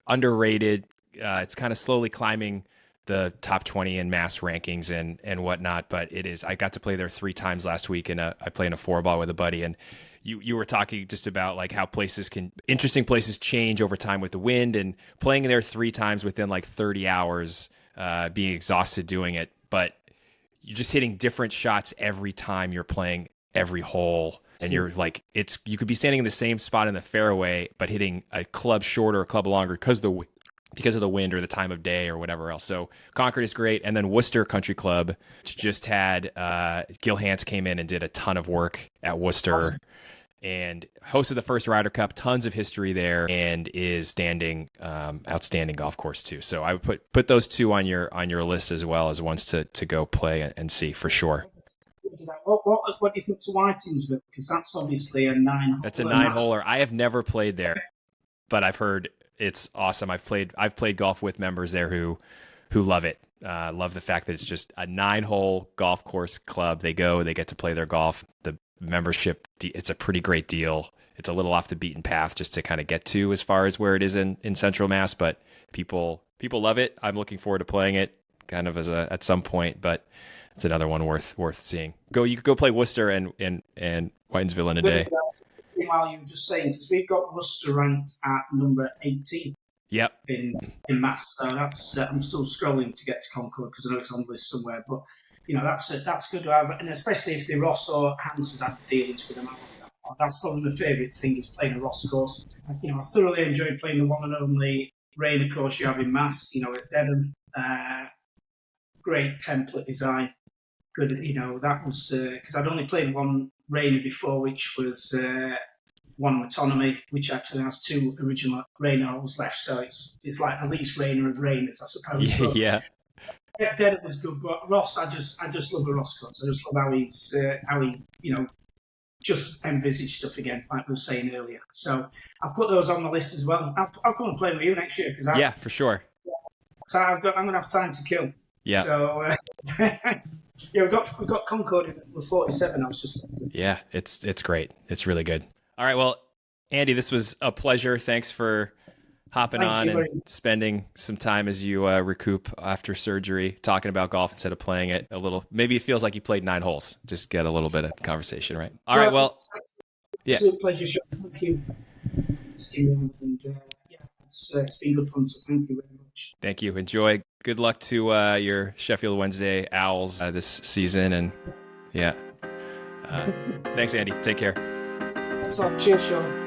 Underrated. It's kind of slowly climbing the top 20 in Mass rankings and whatnot, but it is. I got to play there 3 times last week, and I played in a 4-ball with a buddy, and you were talking just about like how interesting places change over time with the wind, and playing there 3 times within like 30 hours, being exhausted doing it, but you're just hitting different shots every time you're playing every hole. And you're like, you could be standing in the same spot in the fairway, but hitting a club shorter, a club longer because of the wind or the time of day or whatever else. So Concord is great. And then Worcester Country Club, which just had Gil Hance came in and did a ton of work at Worcester. Awesome. And hosted the first Ryder Cup, tons of history there, and is outstanding golf course too. So I would put those 2 on your list as well as ones to go play and see for sure. What do you think to Whitingsville? Because that's obviously a 9-hole. That's a 9-holer. I have never played there, but I've heard it's awesome. I've played golf with members there who love it. Love the fact that it's just a 9-hole golf course club. They get to play their golf. The membership, it's a pretty great deal. It's a little off the beaten path just to kind of get to as far as where it is in Central Mass, but people love it. I'm looking forward to playing it. kind of as at some point, but it's another one worth seeing. You could go play Worcester and Whitensville in a day. While you were just saying, because we've got Worcester ranked at number 18. Yep. In maths, so that's I'm still scrolling to get to Concord because I know it's on the list somewhere. But that's good to have, and especially if the Ross or Hans had dealings with them. That's probably my favourite thing is playing a Ross course. I thoroughly enjoy playing the one and only Rayner course you have in maths. At Dedham, great template design. Good, that was because I'd only played one Rayner before, which was. One Autonomy, which actually has two original Rayner holes left, so it's like the least Rayner of Rayners, I suppose. Yeah. Dedham was good, but Ross, I just love the Ross course. I just love how he just envisaged stuff again, like we were saying earlier. So I'll put those on the list as well. I'll come and play with you next year because for sure. So I'm going to have time to kill. Yeah. So we've got Concord in 47. I was just. Yeah, it's great. It's really good. All right. Well, Andy, this was a pleasure. Thanks for hopping on and spending some time as you recoup after surgery, talking about golf instead of playing it a little. Maybe it feels like you played 9 holes. Just get a little bit of conversation, right? All right. Well, absolute pleasure, Sean. Thank you for asking me. And it's been good fun. So thank you very much. Thank you. Enjoy. Good luck to your Sheffield Wednesday Owls this season. And thanks, Andy. Take care. Cheers, Sean.